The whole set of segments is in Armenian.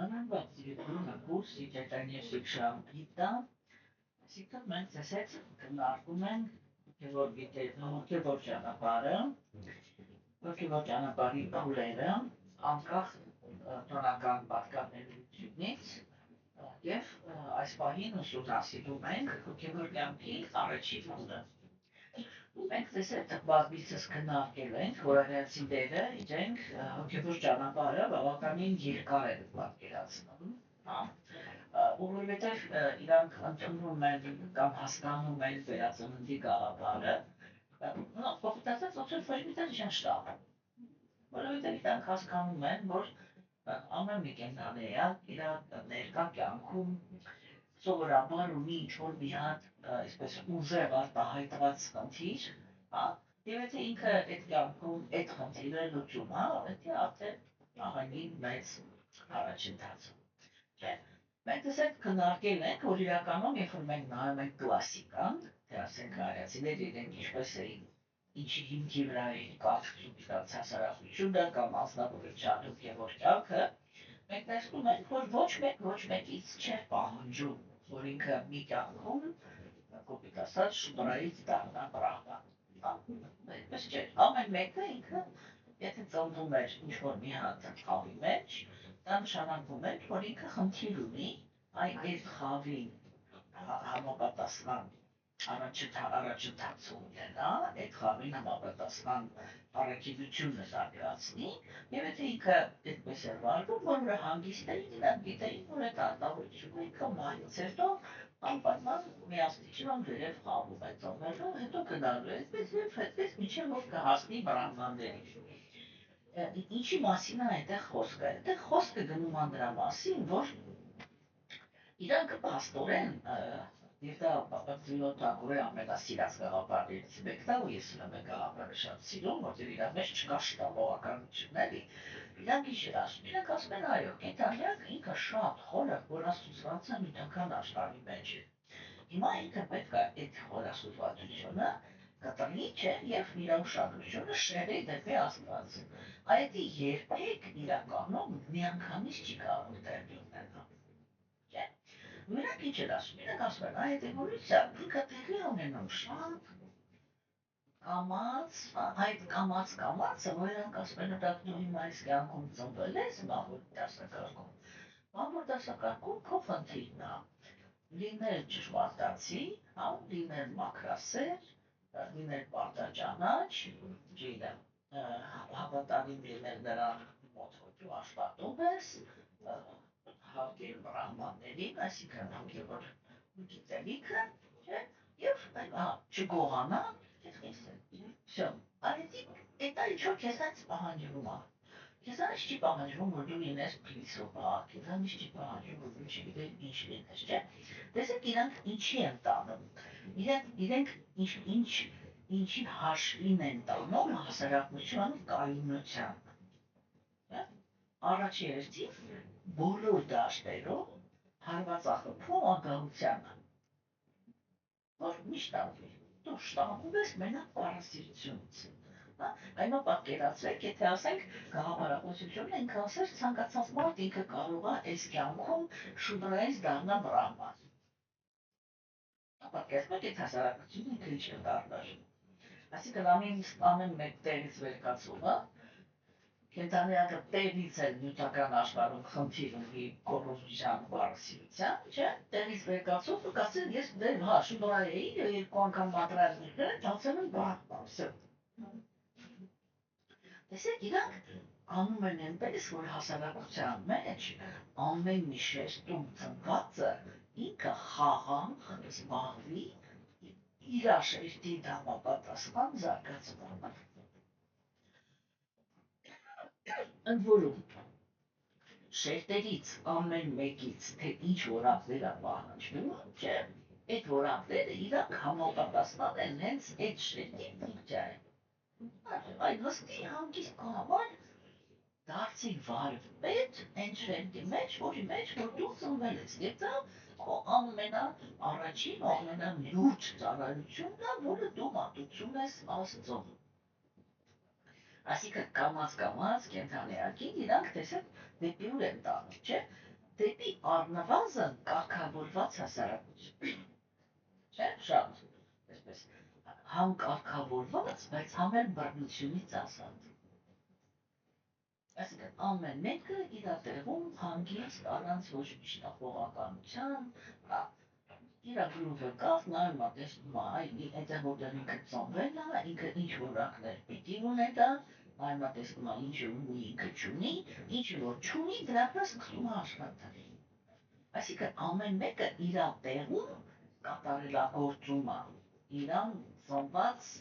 Անվարձիգրում կուրսի ջետանյեսիքշան գիտա, այսինքն մենք ծեսեց քննարկում ենք հոգևոր ճանապարհը, հոգևոր ճանապարհի փուլերը, անկախ տոնական պատկանելությունից եւ այս պահին ուսումնասիրում ենք հոգևոր կյանքի առաջին փուլը։ Մենք տեսել բազմիցս քննարկել ենք, որ արիացիները իրենք հոգևոր ճանապարհը բավականին երկար են պատկերացնում, որովհետև իրանք ընդունում են կամ հասկանում են վերածննդի գաղափարը, փոխить ասած ոնց որ մի տեղ չեն շտապ, որովհետև իրանք հասկանում են, որ ամեն մի կենդանիա իր ներկա կյանքում սովորաբար ունի ինչ-որ մի հատ այսպես ուժեղ արտահայտված խնդիր, եւ եթե ինքը այդ կյանքում այդ խնդիրը լուծում, պետք է արդեն ահագին մեծ առաջընթաց։ Մենք տեսեք քննարկել ենք, որ իրականում երբ որ մենք նայում ենք կլասիկան, թե ասենք արիացիները իրենք ինչպես էին, ինչի հիմքի վրա էին կառուցում իրենց հասարակությունը կամ անձնավորության հոգևոր կյանքը, մենք տեսնում ենք, որ ոչ մեկից չէր պահանջում, որ ինքը մի կյանքում կոպիտ ասած շուտրայից դառնա բրահման։ Այդպես չէ, ամեն մեկը ինքը եթե ծնվում էր ինչ-որ մի հատ խավի մեջ, դա նշանակում էր, որ ինքը խնդիր ունի այդ խավին համապատասխան առաջընթաց ունենա, այդ խավին համապատասխան առաքելությունը զարգացնի, եւ եթե ինքը այդպես էր վարվում, որ նրա հանգիստ էին, իրանք գիտեին, որ այդ արտահայտությունը ինքը մահից հետո անպայման միաստիճան վերև խավում է ծնվելու, հետո գնալու է, այդպես մինչև որ կհասնի բրահմաններին։ Ինչի մասին է այդտեղ խոսքը։ Այդտեղ խոսքը գնում է նրա մասին, որ իրանք փաստորեն եւ դա բացիլոտակորը ամենասիրած գաղափարներից մեկն է, ու ես նույն գաղափարը շատ սիրում, որտեղ իր մեջ չկա շտապողականությունների։ Իրանք ինչ ասում, իրանք ասում են այո, կենթանիակ ինքը շատ խորը խորասուզված է նյութական աշխարհի մեջ։ Հիմա ինքը պետք է այդ խորասուզվածությունը կտրի, չէ, եւ իր ուշադրությունը շեղի դեպի Աստված։ Այդ երբեք իրականում միանգամից չի կարող տեղի ունենալ։ Նրանք ինչ են ասում, իրանք ասում են, այդ էվոլյուցիան ինքը տեղի ունենում շատ կամաց, այդ կամացը, որ իրանք ասում են, դա դու հիմա այս կյանքում ծնվել ես մամուլ դասակարգում, մամուլ դասակարգում քո խնդիրն է, լինել ճշմարտացի, լինել մաքրասեր, լինել պարտաճանաչ, հավատարիմ լինել նրան մոտ, որ դու աշխատում ես, հարգել բրահմաններին, այսինքն հոգևոր գիտելիքը, եւ չգողանալ, всё, это ինչ-որ քեզանից պահանջվում է։ Քեզանից չի պահանջվում, որ դու լինես փիլիսոփա, քեզանից չի պահանջվում, որ դու չգիտես ինչ լինես, չէ՞։ Տեսեք իրանք ինչի են տանում։ Իրենք ինչի հաշվին են տանում հասարակության կայունության։ Առաջի հերթին բոլոր դաշտերում հարվածախփում ագահությանը, որ միշտ ավելի դու շտապում ես մենակ պարասիրությունից։ Այնո պատկերացրեք, եթե ասենք գաղափարախոսությունը ինքը ասեր ցանկացած մարդ ինքը կարող է այս կյանքում շուտրայից դառնա բրահման։ Պատկերացրեք այդ հասարակությունը ինքը ինչ կդառնար։ Այսինքն ամեն մեկ տեղից վեր կացումը կենթանիակը տեղից էլ նյութական աշխարհում խնդիր ունի կոռուպցիան, պարասիրության, չէ՞, տեղից վերկացող ու կասեն ես դեռ շուտորա էի, երկու անգամ մատրալ եկել, դարձել եմ բրահման, всё։ Տեսեք, իրանք անում են այնպես, որ հասարակության մեջ ամեն մի շեշտում ծնվածը ինքը խաղաղ զբաղվի իր շեշտին համապատասխան զարգացմամբ։ Ընդ որում շերտերից ամեն մեկից թե ինչ որակներ է պահանջվում, չէ, այդ որակները իրանք համապատասխան են հենց այդ շերտի ֆունկցիային։ Այդ հստի հանգիստ կամար դարձի վարպետ այն շերտի մեջ, որի մեջ որ դու ծնվել ես, եւ դա քո ամենաառաջին ու ամենալուրջ ծառայությունն է, որը դու մատուցում ես Աստծուն։ Այսինքն կամաց կենթանիակին իրանք տեսեք դեպի ուր են տանում, չէ՞։ դեպի առնվազն կարգավորված հասարակություն, չէ՞, շատ, այսպես, համ կարգավորված, բայց համ էլ բռնությունից ազատ։ Այսինքն ամեն մեկը իր տեղում հանգիստ առանց ոչ մի շտապողականության, իր գրուպը կավ, նայում տեսնում այդտեղ որտեղ ինքը ծնվել է, ինքը ինչ որակներ պիտի ունենա, նայում տեսնում ինչ ունի ինքը չունի, ինչ որ չունի, դրա վրա սկսում է աշխատել։ Այսինքն ամեն մեկը իր տեղում կատարելագործում է իրան ծնված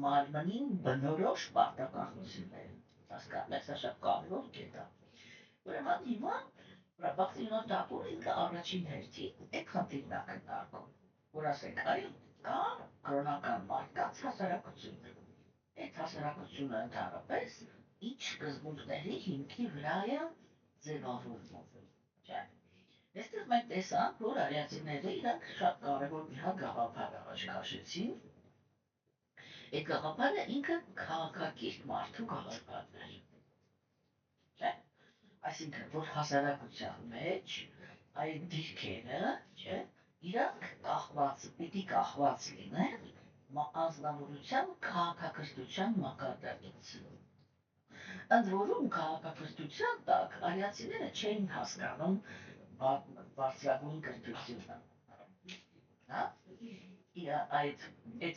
մարմնին բնորոշ պարտականությունները։ Հասկանում եք, սա շատ կարևոր կետ է։ Ուրեմն հիմա Բախտինոտակում ինքը առաջին հերթին այդ խնդիրն է քննարկում, որ ասենք, այ կա կրոնական մարդկանց հասարակություն։ Այդ հասարակությունը ընդհանրապես ինչ սկզբունքների հիմքի վրա է ձևավորվում, չէ՞։ Այստեղ մենք տեսանք, որ արիացիները իրանք շատ կարևոր մի հատ գաղափար առաջ քաշեցին։ Այդ գաղափարը ինքը քաղաքակիրթ մարդու գաղափարն էր, չէ՞։ Այսինքն, որ հասարակության մեջ այդ դիրքերը, չէ, իրանք պիտի կախված լինեն անձնավորության քաղաքակրթության մակարդակից։ Ընդ որում քաղաքակրթության տակ արիացիները չէին հասկանում բարձրագույն կրթությունը, հա։ Այդ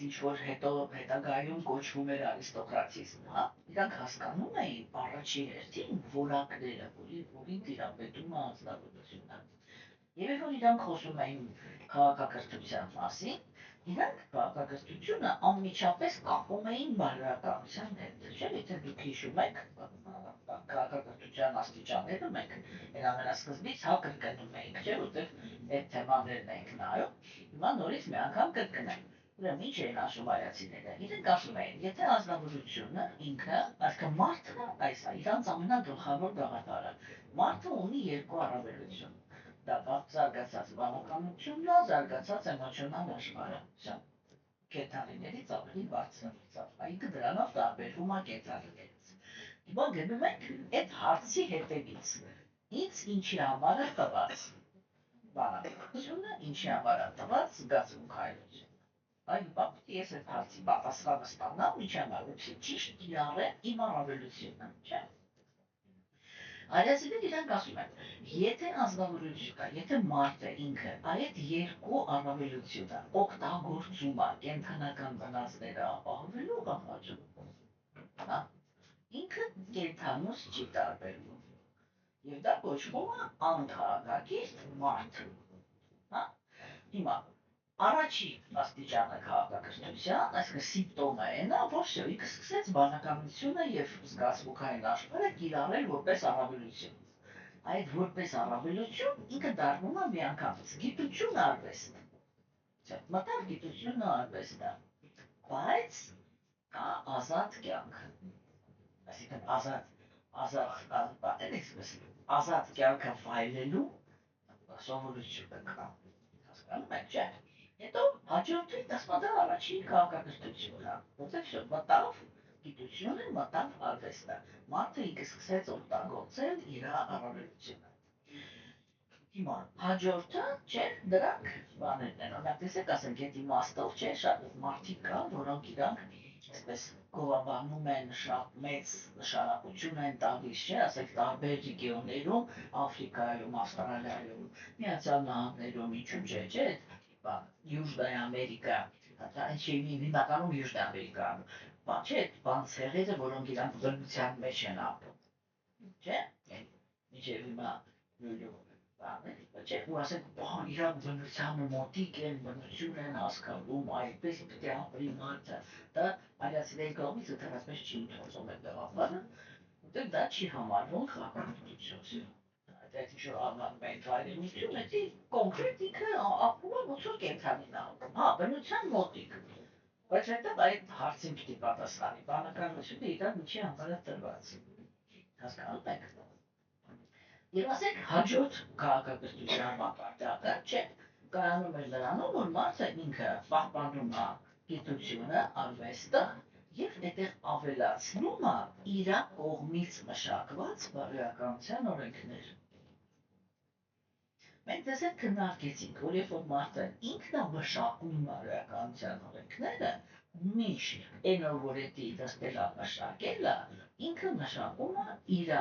ինչ որ հետագայում կոչվում էր արիստոկրատիզմ, հա, իրանք հասկանում էին առաջի հերթին որակները, որին տիրապետում է անձնավորությունը։ Եվ երբ որ իրանք խոսում էին քաղաքակրթության մասին, իրանք քաղաքակրթությունը անմիջապես կապում էին բարոյականության հետ, չէ՞, եթե դուք հիշում եք քաղաքակրթության աստիճանները մենք այն ամենասկզբից կրկնում էինք, չէ՞, որտեղ այդ թեմաներն ենք նայում, հիմա նորից մի անգամ կրկնենք։ Ուրեմն ինչ էին ասում արիացիները։ Իրենք ասում էին, եթե անձնավորությունը ինքը, այսինքն մարդը, այս է իրանց ամենագլխավոր գաղափարը, մարդը ունի երկու առավելություն։ Դա զարգացած բանականությունն է, զարգացած էմոցիոնալ աշխարհը։ Всё։ Կենդանիներից ավելի բարձր։ Ինքը դրանով տարբերվում է կենդանիներից։ Հիմա գնում ենք այդ հարցի հետևից։ Ինձ ինչի համար է տված բանականությունը, ինչի համար է տված զգացմունքայնությունը։ Այո, պիտի ես այդ հարցի պատասխանը ստանամ, ինչի համար, որպեսզի ճիշտ կիրառեմ իմ առավելությունը, չէ՞։ Արիացիները իրանք ասում են, եթե անձնավորությունը, եթե մարդը ինքը այդ երկու առավելությունը օգտագործում է կենդանական վնասները ապահովելու համար, հա, ինքը կենդանուց չի տարբերվում։ Եվ դա կոչվում է անքաղաքակիրթ մարդ, հա։ Հիմա առաջին աստիճանը քաղաքակրթության, այսինքն սիմպտոմը այն է, որ ինքը սկսեց բանականությունը եւ զգացմունքային աշխարհը կիրառել որպես առավելություն։ Այդ որպես առավելություն ինքը դառնում է միանգամից գիտություն արվեստ։ Մտավ գիտությունը արվեստը, բայց կա ազատ կյանք։ Այսինքն ազատ կյանքը վայելելու սովորությունը կա։ Հասկանում եք, չէ՞։ Հետո հաջորդին դասմատը առաջին քաղաքակրթությունն է, որտեղ մտավ գիտությունը, մտավ արվեստը։ Մարդը ինքը սկսեց օգտագործել իր առավելությունը։ Հիմա հաջորդը, չէ, դրանք բաներն են, օրինակ տեսեք, ասենք, այդ իմաստով, չէ, շատ մարդիկ կան, որոնք իրանք այսպես գովաբանում են, շատ մեծ նշանակություն են տալիս, չէ, ասենք, տարբեր ռեգիոններում, Աֆրիկայում, Ավստրալիայում, Միացյալ Նահանգներում, ինչու՞ չէ, Յուժնայ Ամերիկա, հիմնականում Յուժնայ Ամերիկայում, չէ, բան ցեղերը, որոնք իրանք բնության մեջ են ապրում, չէ, մինչև հիմա չէ, ու ասենք, իրանք բնությանը մոտիկ են, բնություն են հասկանում, այդպես պիտի ապրի մարդը, դա արիացիների կողմից ընդհանրապես չի ընդունվում այդ գաղափարը, որտեղ դա չի համարվում քաղաքակրթություն։ Այդ ինչ-որ անվանում են վայրենություն, էդի կոնկրետ ինքը ապրում է ոնց որ կենդանին է ապրում, հա, բնության մոտիկ, բայց հետո այդ հարցին պիտի պատասխանի, բանականությունը իրան ինչի համար է տրված, հասկանում եք։ Եվ ասենք հաջորդ քաղաքակրթության մակարդակը, չէ, կայանում էր նրանում, որ մարդը ինքը պահպանում է գիտությունը, արվեստը եւ այդտեղ ավելացնում է իր կողմից մշակված բարոյականության օրենքներ։ Մենք դες հետ քննարկեցինք, որ երբ որ մարդը ինքն է մշակում բարոյականության օրենքները, միշտ այն որ էդի դստել է մշակելը, ինքը մշակում է իր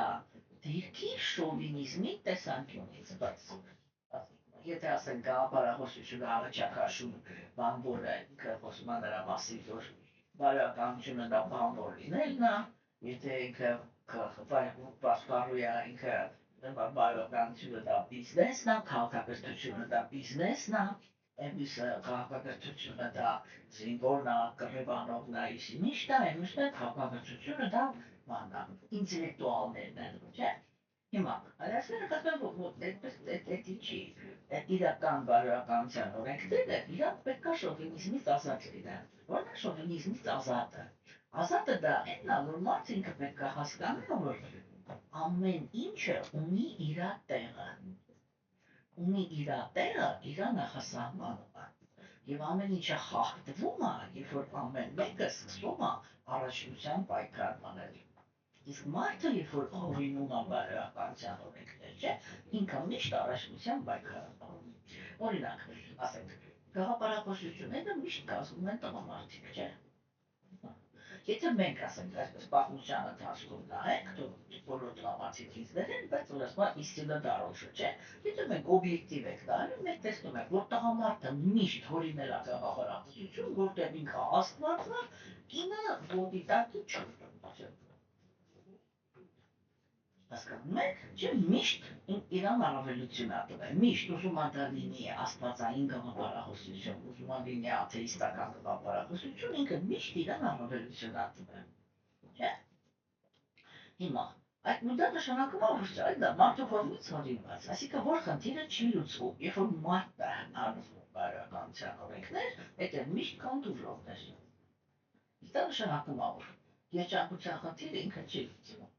դիրքի շովինիզմի տեսանկյունից, բայց եթե ասենք գաղափարախոսությունը առաջակարգում բան, որը ինքը խոսում է նրա մասին, որ բարոյականությունը դա բան որ լինելն է, եթե ինքը պաշտպարույա ինքը բարոյականությունը դա բիզնեսն է, քաղաքակրթությունը դա բիզնեսն է, այնպիսը քաղաքակրթությունը դա զինվորն է, կռիվանողն է, իսկ միշտ է, միշտ է քաղաքակրթությունը դա բանն է, ինտելեկտուալներն են, չէ՞։ Հիմա, այլասերը խնդրում որ այդպեսի չի, այդ իրական բարոյականության օրենքները իրանք պետք է շովինիզմից ազատ լինեն, որն է շովինիզմից ազատը։ Ազատը դա այնն է, որ մարդը ինքը պետք է հասկանա, որ ամեն ինչը ունի իր տեղը, իր նախասահմանը, եւ ամեն ինչը խախտվում է, երբ որ ամեն մեկը սկսում է առաջնության պայքար անել։ Իսկ մարդը, երբ որ հորինում է բարոյականության օրենքներ, չէ, ինքը միշտ առաջնության պայքար է անում։ Օրինակ, ասենք, գաղափարախոսությունները միշտ կազմում են տղամարդիկ, չէ։ Եթե մենք ասենք այսպես պատմության ընթացքում նայենք, բոլոր տղամարդիկիցներ են, բայց որ ասում է իստինը դարոշը, չէ։ Եթե մենք օբյեկտիվ ենք նայում, մենք տեսնում ենք, որ տղամարդը միշտ հորինել է գաղափարախոսություն, որտեղ ինքը աստված է, կինը ոտի տակի չէ։ Հասկանում եք, չէ, միշտ իրան առավելություն է տվել, միշտ ուզում է դա լինի աստվածային գաղափարախոսություն, ուզում է լինի աթեիստական գաղափարախոսություն, ինքը միշտ իրան առավելություն է տվել, չէ։ Հիմա, այդ դա նշանակում է, որ այդ դա մարդու կողմից հորինված, այսինքն որ խնդիրը չի լուծվում, երբ որ մարդը հնարվում բարոյականության օրենքներ, այդ է միշտ կան դուժողներ։ Դա նշանակում է, որ երջանկության խնդիրը ինքը չի լուծվում։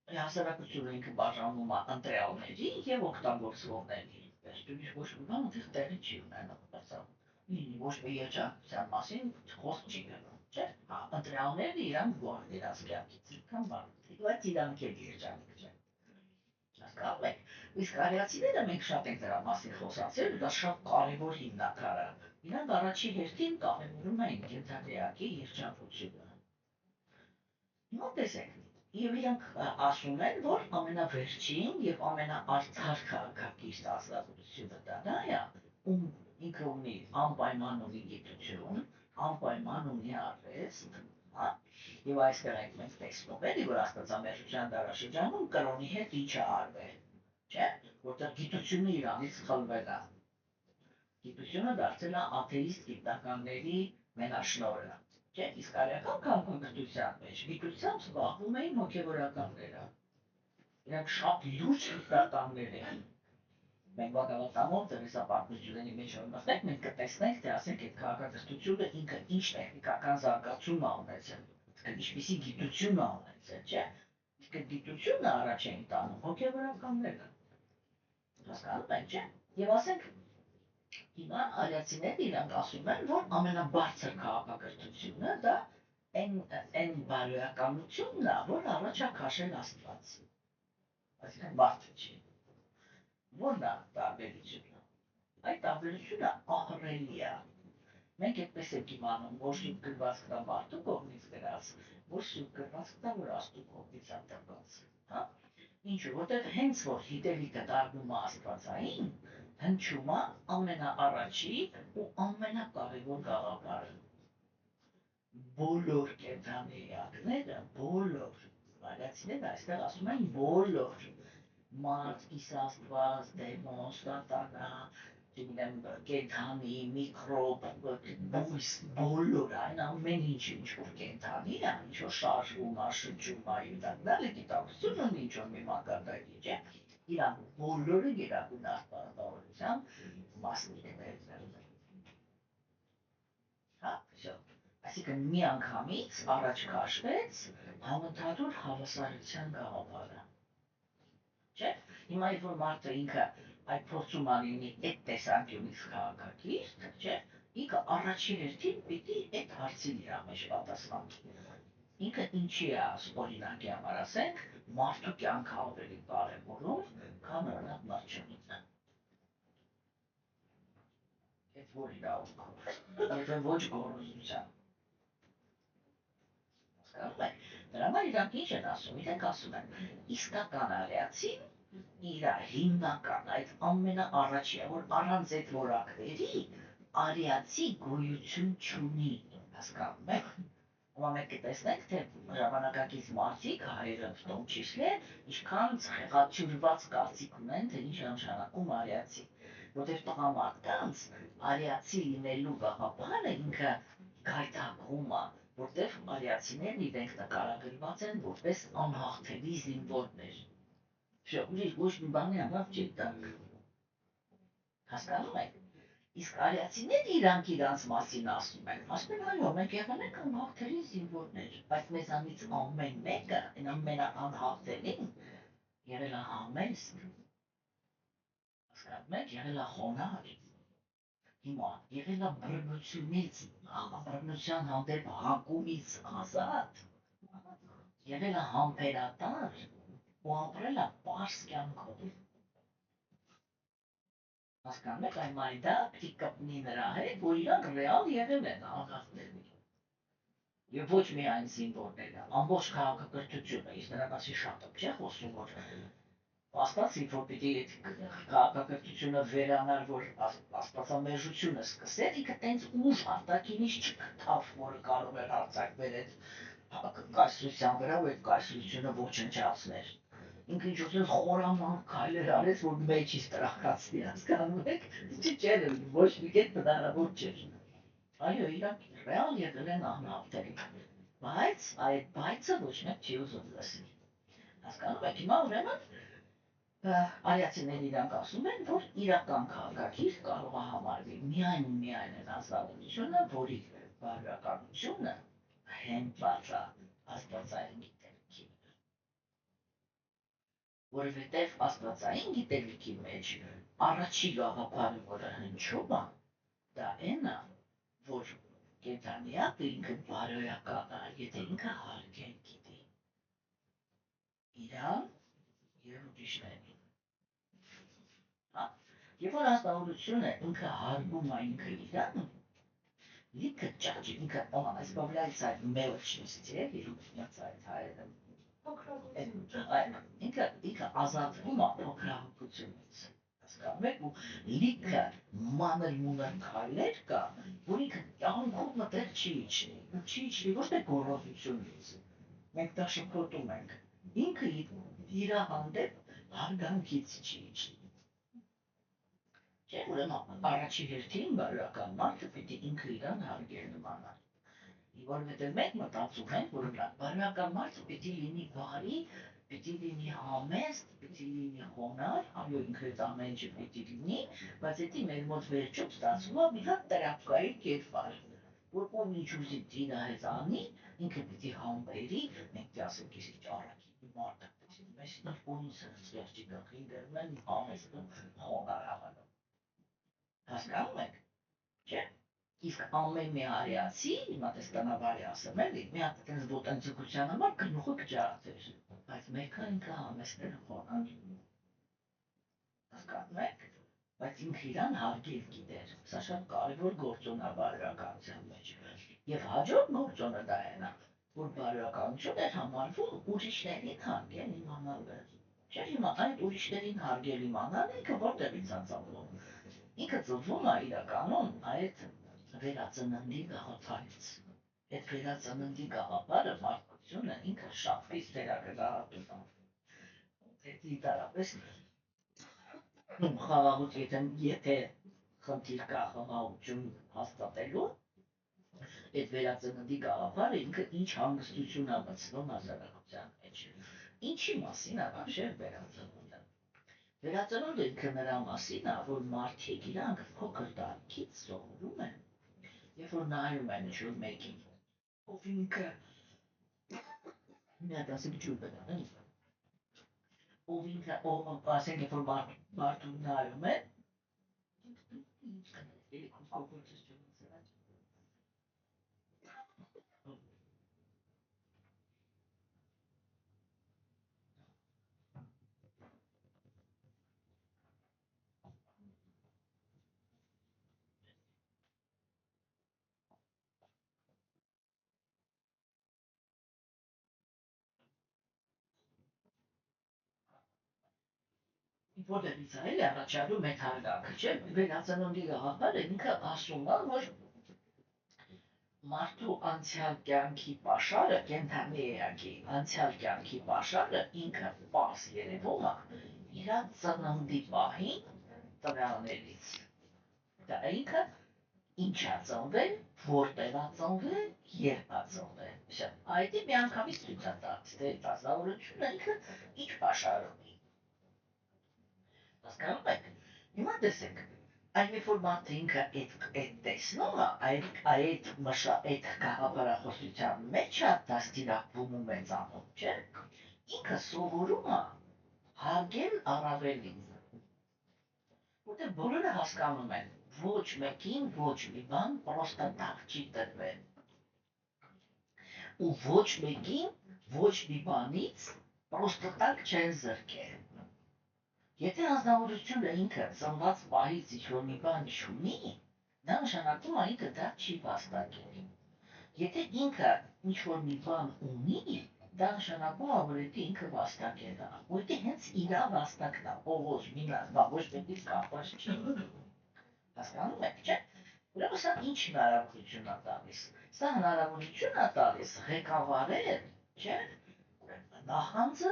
Հասարակությունը ինքը բաժանվում է ընտրյալների եւ օգտագործողների։ Այսինքն ոչ մի բան այդտեղ տեղի չի ունենում, բայց ոչ մի երջանկության մասին խոսք չի գնում, չէ՞։ Հա, ընտրյալները իրանք գոհ իրաց կյանքից, ինքան բան, բայց իրանք էլ երջանիկ չեն։ Հասկանում եք։ Իսկ արիացիները մենք շատ ենք դրա մասին խոսացել, դա շատ կարևոր հիմնաքար է։ Իրանք առաջի հերթին կարևորում են կենթանիակի երջանկությունը։ Հիմա տեսեք, եւ իրանք ասում են, որ ամենավերջին եւ ամենաարդար քաղաքակիրթ ազատությունը դա է, ում ինքը ունի անպայման ունի գիտություն, անպայման ունի արվեստ, հա, եւ այստեղ ենք մենք տեսնում էլի, որ աստվածամերժության դարաշրջանում կրոնի հետ ինչ է արվել, չէ, որտեղ գիտությունը իրանից խլվել է։ Գիտությունը դարձել է աթեիստ գիտնականների մենաշնորհը, չէ, իսկ արիական քաղաքակրթության մեջ գիտությամբ զբաղվում էին հոգևորականները։ Իրանք շատ լուրջ գիտնականներ էին։ Մենք բակավատամով դրեսապարտությունների մեջ որ մտնենք, մենք կտեսնենք, թե ասենք այդ քաղաքակրթությունը ինքը ինչ տեխնիկական զարգացում է ունեցել, ինչպիսի գիտություն է ունեցել, չէ։ Իսկ այդ գիտությունը առաջ էին տանում հոգևորականները։ Հասկանում եք, չէ։ Եվ ասենք հիմա արիացիներն իրանք ասում են, որ ամենաբարձր քաղաքակրթությունը դա այն բարոյականությունն է, որ առաջ է քաշել Աստված։ Այսինքն մարդը չի։ Որն է տարբերությունը։ Այդ տարբերությունը ահռելի է։ Մենք այդպես ենք իմանում, որ սուրբ գրվածքն է մարդու կողմից գրած, որ սուրբ գրվածքն է, որ Աստծո կողմից է տրված, հա։ Ինչու, որտեղ հենց որ գիտելիքը դառնում է աստվածային, հնչում է ամենաառաջի ու ամենակարևոր գաղափարը։ Բոլոր կենդանի էակները, բոլոր, արիացիներն այստեղ ասում են բոլոր, մարդ, կիսաստված, դեմոն, սատանա, չգիտեմ, կենդանի, միկրոբ, բույս, բոլոր, այն ամեն ինչ որ կենդանի է, ինչ որ շարժվում է, շնչում է, եւ դալի գիտակցություն ունի ինչ որ մի մակարդակի, չէ։ Իրանք բոլորը գերագույն աստվածաության մասնիկներն են։ Հա, всё։ Այսինքն մի անգամից առաջ քաշվեց համընդհանուր հավասարության գաղափարը։ Չէ՞։ Հիմա երբ որ մարդը ինքը այդ փորձում է լինի այդ տեսանկյունից քաղաքակիրթ, չէ՞, ինքը առաջի հերթին պիտի այդ հարցին իր մեջ պատասխանի։ ինքը ինչի է ասում, օրինակի համար ասենք, մարդու կյանքը ավելի կարևորում, քան օրինակ մրջյունինը։ Այդ որ իրավունքով, եթե ոչ գոռոզության։ Հասկանում եք, դրա համար իրանք ինչ են ասում, իրենք ասում են, իսկական արիացին իր հիմնական այդ ամենաառաջին, որ առանց այդ որակների արիացի գոյություն չունի, հասկանում եք։ Ուրեմն մենք կտեսնենք, թե ժամանակակից մարդիկ, հայերը в том числе, ինչքան խեղաթյուրված կարծիք ունեն, թե ինչ է նշանակում արիացի, որտեղ տղամարդկանց արիացի լինելու գաղափարը ինքը գայթակղում է, որտեղ արիացիներն իրենք նկարագրված են որպես անհաղթելի զինվորներ։ Ոչ մի բանի համար չի տակ։ Հասկանում եք։ Իսկ արիացիները իրանց մասին ասում են, այո, մենք եղել ենք անհաղթելի զինվորներ, բայց մեզանից ամեն մեկը, այն ամենաանհաղթելին, եղել է համեստ, հասկանում եք, եղել է խոնարհ, հիմա եղել է բռնության հանդեպ հակումից ազատ, եղել է համբերատար ու ապրել է պարզ կյանքով։ Հասկանում եք, այն դա պիտի կպնի նրա հետ, որ իրանք ռեալ եղել են անհաղթելի։ Եվ ոչ միայն զինվորները, ամբողջ քաղաքակրթությունը, իսկ դրա մասին շատ եմ չէ խոսում, որ Աստված որ պիտի քաղաքակրթությունը վերանար, որ աստվածամերժությունը սկսեր, ինքը տենց ուժ արտաքինից չգտավ, որը կարող էր հարձակվել այդ կայսրության վրա ու այդ կայսրությունը ոչնչացներ։ Ինքը ինչ-որ խորամանկ քայլեր արեց, որ մեջից տրախկացնի, հասկանում եք, չէր ոչ մի կերպ հնարավոր չէր։ Այո, իրանք ռեալ եղել են անհավատալի, բայց այդ բայցը ոչ մեկ չի ուզում լսել։ Հասկանում եք, հիմա ուրեմն արիացիները իրանք ասում են, որ իրական քաղաքագիր կարող է համարվի միայն ու միայն այն ազգականությունը, որի բարոյականությունը հենված է աստվածային գիտելիքի վրա։ Որովհետև աստվածային գիտելիքի մեջ առաջի գաղափարը, որը հնչում է, դա այն է, որ կենդանիակը ինքը բարոյական է, եթե ինքը հարգել գիտի իրան և ուրիշներին։ Երբ որ ազնվորությունը ինքը հարգում է ինքը իրան, լիքը ճաճ, ինքը избавляется от мелочности, ինքը ազատվում է փոքրահոգությունից, հասկանում եք, ու լիքը մանր մունր քայլեր կա, որ ինքը կյանքում մտել չի իջնի, ու չի իջնի ոչ թե գոռոզությունից, մենք դա շփոթում ենք, ինքը իր հանդեպ հարգանքից չի իջնի։ Չէ, ուրեմն առաջի հերթին բարոյական մարդը պիտի ինքը իրան հարգել նմանալ։ Որովհետև մենք մտածում ենք, որ բարոյական մարդը պիտի լինի բարի, պիտի լինի համեստ, պիտի լինի խոնարհ, այո, ինքը այդ ամեն ինչը պիտի լինի, բայց դա մեր մոտ վերջում ստացվում է մի հատ տրապկայի կերպար, որ ով ինչ ուզի իր հետ անի, ինքը պիտի համբերի, մենք դասենք իսկ ճառակի մարդը, մեզ ինձ ստեղծի գախին դերում են համեստ ու խոնարհ հավանում։ Հասկանում եք, չէ՞։ Իսկ ամեն մի արիացի, հիմա տես տնավարի ասեմ էլի, մի հատ տես ոտնձգության համար գլուխը կջարացեր, բայց մեկը ինքը համեստ էր խոնարհ։ Հասկանում եք, բայց ինքը իրան հարգել գիտեր, սա շատ կարևոր գործոն է բարոյականության մեջ։ Եվ հաջորդ գործոնը դա է, որ բարոյականություն էր համարվում ուրիշներին հարգել իմանալը։ Չէ՞, հիմա այդ ուրիշներին հարգել իմանալը ինքը որտեղից է ծնվում։ Ինքը ծնվում է իրականում այդ վերածննդի գաղափարից։ Այդ վերածննդի գաղափարը մարդկությունը ինքը շատ խիստ վերականգնահատում է։ Դիտարապես խաղաղություն, եթե խնդիր կա խաղաղություն հաստատելու, այդ վերածննդի գաղափարը ինքը ինչ հանգստություն է մտցնում հասարակության մեջ։ Ինչի մասին է բաշեր վերածնունդը։ Վերածնունդը ինքը նրա մասին է, որ մարդիկ իրանք փոքր տարիքից սովորում են, երբ որ նայում են ինչ-որ մեկին, ով ինքը մի հատ ասենք ջուր բնան, ով ինքը, ասենք երբ որ մարդուն նայում են, որտեղից է էլի առաջանում մեր հարգանքը, չէ՞, վերածննդի գաղափարը ինքը ասում է, որ մարդու անցյալ կյանքի պաշարը, կենդանի էակի անցյալ կյանքի պաշարը ինքը պարզ երևում է իր ծննդի պահին տվյալներից։ Դա ինքը ինչ է ծնվել, որտեղ է ծնվել, երբ է ծնվել։ Այդ միանգամից ցույց է տալիս, թե ազնվորությունը ինքը ինչ պաշար ունի։ Հասկանում եք։ Հիմա տեսեք, այն երբ որ մարդը ինքը այդ տեսնում է, այդ գաղափարախոսության մեջ է դաստիարակվում ու մեծանում, չէ՞։ Ինքը սովորում է հարգել առավելին։ Որտեղ բոլորը հասկանում են, ոչ մեկին ոչ մի բան պրոստը տակ չի տրվել։ Ու ոչ մեկին ոչ մի բանից պրոստը տակ չեն զրկել։ Եթե անձնավորությունը ինքը ծնված պահից ինչ-որ մի բան չունի, դա նշանակում է ինքը դա չի վաստակել։ Եթե ինքը ինչ-որ մի բան ունի, դա նշանակում է, որ դա ինքը վաստակել է։ Ու դա հենց իրա վաստակն է, ով մինած, ոչ մեկից կապված չի։ Հասկանում եք, չէ՞։ Ուրեմն սա ինչ հնարավորություն է տալիս։ Սա հնարավորություն է տալիս ղեկավարել, չէ՞, նախանձը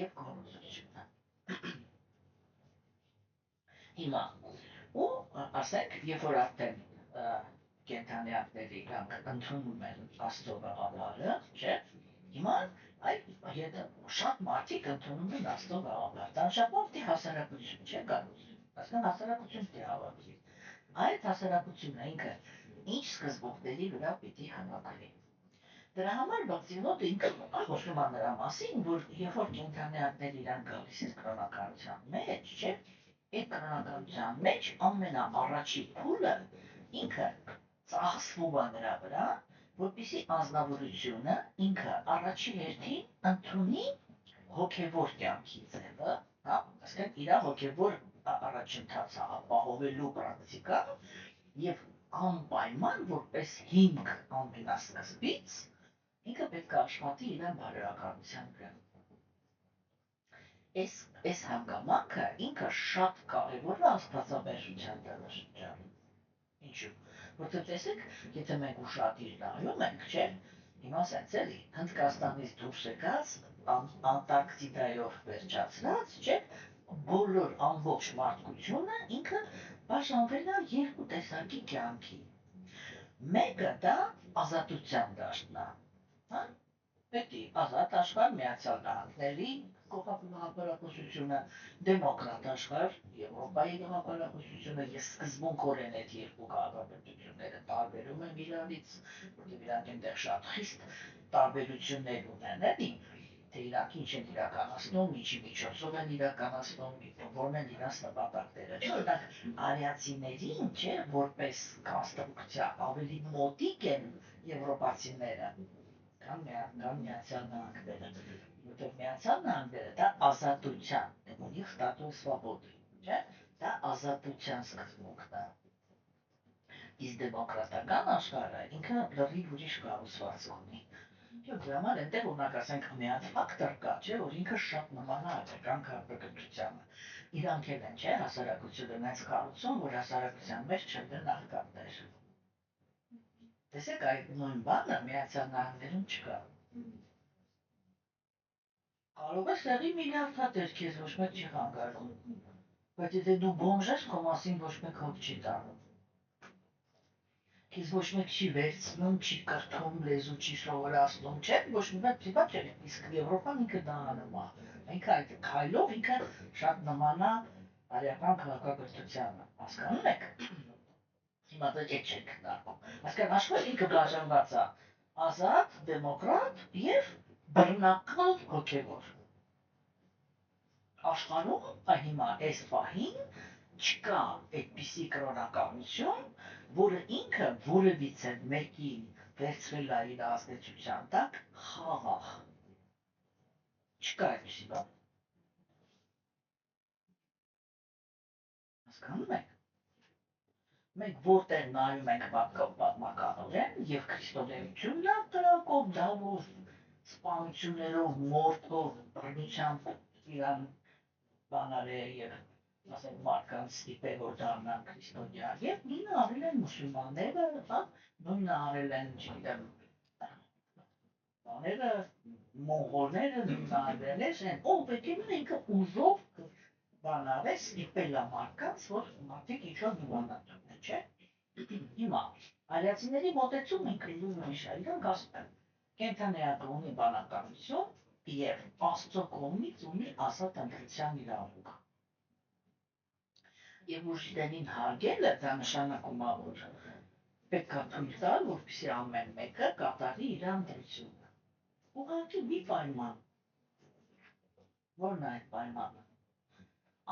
եւ գոհունակությունը։ Հիմա ու ասենք, երբ որ արդեն կենդանիակների իրանք ընդունում են Աստծո գաղափարը, չէ՞, հիմա այդ շատ մարդիկ ընդունում են Աստծո գաղափար, դա նշանակում է հասարակություն, չէ՞ կառուցում, այսինքն հասարակություն պիտի հավաքվի։ Այդ հասարակությունը ինքը ինչ սկզբունքների վրա պիտի հավաքվի։ Դրա համար Բացիլոդը ինքը խոսում է նրա մասին, որ երբ որ կենդանիակները իրանք գալիս են կրոնականության մեջ, չէ՞, այդ կրոնականության մեջ ամենաառաջի փուլը ինքը ծախսվում է նրա վրա, որպեսզի անձնավորությունը ինքը առաջի հերթին ընդունի հոգևոր կյանքի ձևը, հա, այսինքն իր հոգևոր առաջընթացը ապահովելու պրակտիկա եւ անպայման որպես հիմք ամենասկզբից ինքը պետք է աշխատի իր բարոյականության վրա։ Այս հանգամանքը ինքը շատ կարևոր է աստվածաբերության դարաշրջանում։ Ինչու՞։ Որտեղ տեսեք, եթե մենք ուշադիր նայում ենք, չէ՞, հիմա սենց էլի Հնդկաստանից դուրս եկած, Անտարկտիդայով վերջացած, չէ՞, բոլոր ամբողջ մարդկությունը ինքը բաժանվել է երկու տեսակի կյանքի։ Մեկը դա ազատության դաշտն է, հա։ Պետք է ազատ աշխարհ Միացյալ Նահանգների գաղափարախոսությունը, դեմոկրատ աշխարհ Եվրոպայի գաղափարախոսությունը, ես սկզբունքորեն այդ երկու գաղափարախոսությունները տարբերում եմ իրարից, որտեղ իրանք այնտեղ շատ խիստ տարբերություններ ունեն, էլի, թե իրանք ինչ են իրականացնում, ինչի միջոցով են իրականացնում, որն են իրանց նպատակները։ Օրինակ, արիացիներին, չէ, որպես կոնստրուկցիա ավելի մոտիկ են եվրոպացիները, կամ Միացյալ Նահանգները, որտեղ Միացյալ Նահանգները դա ազատության, у них статус свободы, չէ՞, դա ազատության սկզբունքն է։ Իսկ դեմոկրատական աշխարհը ինքը լրիվ ուրիշ կառուցվածք ունի։ Դրա համար այնտեղ օրինակ ասենք մի հատ ֆակտոր կա, չէ, որ ինքը շատ նման է հայկական քաղաքակրթությանը։ Իրանք էլ են, չէ, հասարակությունը այնպես կառուցում, որ հասարակության մեջ չլինեն աղքատներ։ Տեսեք, այդ նույն բանը Միացյալ Նահանգներում չկա։ Կարող է սեղի միլիարդ հատեր քեզ ոչ մեկ չի խանգարում, բայց եթե դու բոմժ ես, քո մասին ոչ մեկ հոգ չի տանում։ Քեզ ոչ մեկ չի վերցնում, չի կրթում, լեզու չի սովորացնում, չէ՞, ոչ մեկ չի բաց, իսկ Եվրոպան ինքը դա անում է։ Ինքը այդ քայլով ինքը շատ նման է արիական քաղաքակրթությանը, հասկանում եք։ Հիմա դա չեք քննարկում։ Այսինքն աշխարհը ինքը բաժանված է ազատ, դեմոկրատ եւ բռնակալ հոգևոր։ Աշխարհում հիմա այս պահին չկա այդպիսի կրոնականություն, որը ինքը որևիցե մեկին վերցրել է իր ազդեցության տակ խաղաղ։ Չկա այդպիսի բան։ Հասկանում եք։ Մենք որտեղ նայում ենք պատմականորեն եւ քրիստոնեությունն է կրակով, դավով, սպանություններով, մորթով, բռնությամբ իրան բանարե եւ ասենք մարդկանց ստիպել որ դառնան քրիստոնյա եւ նույնը արել են մուսուլմանները, հա, նույնը արել են, չգիտեմ, բաները, մոնղոլները, նույնը արել են, ով պետք է ինքը ուզով բանարե ստիպել է մարդկանց, որ մարդիկ ինչ-որ բանան տունեն, չէ՞։ Հիմա արիացիների մոտեցումը ինքը ուրիշ է, իրանք ասում են կենդանիակը ունի բանականություն եւ Աստծո կողմից ունի ազատ ընտրության իրավունք։ Եվ ուժիներին հարգելը դա նշանակում է, որ պետք է թույլ տալ, որպեսզի ամեն մեկը կատարի իր ընտրությունը։ Ուղղակի մի պայման, որն է այդ պայմանը։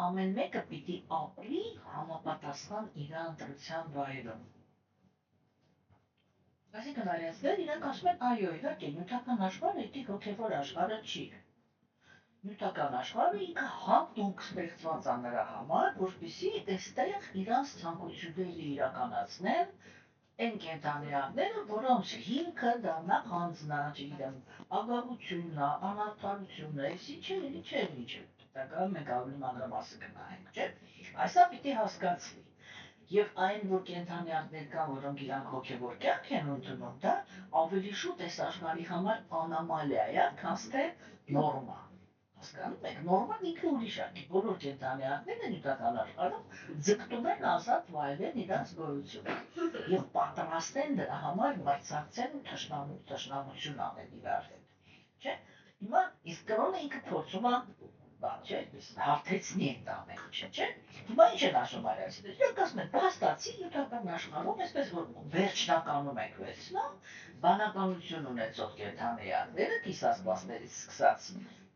Ամեն մեկը պիտի ապրի համապատասխան իր ընտրության վայրում։ Այսինքն արիացիները իրանք ասում են, այո, իհարկե, նյութական աշխարհը իդի հոգևոր աշխարհը չի։ Նյութական աշխարհը ինքը հատուկ ստեղծված է նրա համար, որպեսզի այստեղ իրանց ցանկությունները իրականացնեն այն կենդանիները, որոնց հիմքը դառնա հանձնա, չգիտեմ, ագահությունն, անարդարությունը, ինչ է, դա մենք ավելի մանրամասն կնայենք, չէ՞։ Այսա պիտի հասկացվի։ Եվ այն, որ կենդանիներ կան, որոնք իրանք հոգևոր կյանք են ընդունում, դա ավելի շուտ այս աշխարհի համար անոմալիա է, քան թե նորմա։ Հասկանում եք, նորմալ ինքը ուրիշ է, բոլոր կենդանիները նյութական աշխարհում ձգտում են ազատ վայելեն իրենց գոյությունը եւ պատրաստ են դրա համար մրցակցել ու թշնամություն անել իրար հետ, չէ՞։ Հիմա իսկ կրոնը ինքը փորձում է, բան չէ, հարթեցնի այդ ամեն ինչը, չէ՞։ Հիմա ինչ են ասում արիացիները, իրանք ասում են, փաստացի նյութական աշխարհում, այսպես որ վերջնականում ենք վերցնում, բանականություն ունեցող կենդանիները, կիսաստվածներից սկսած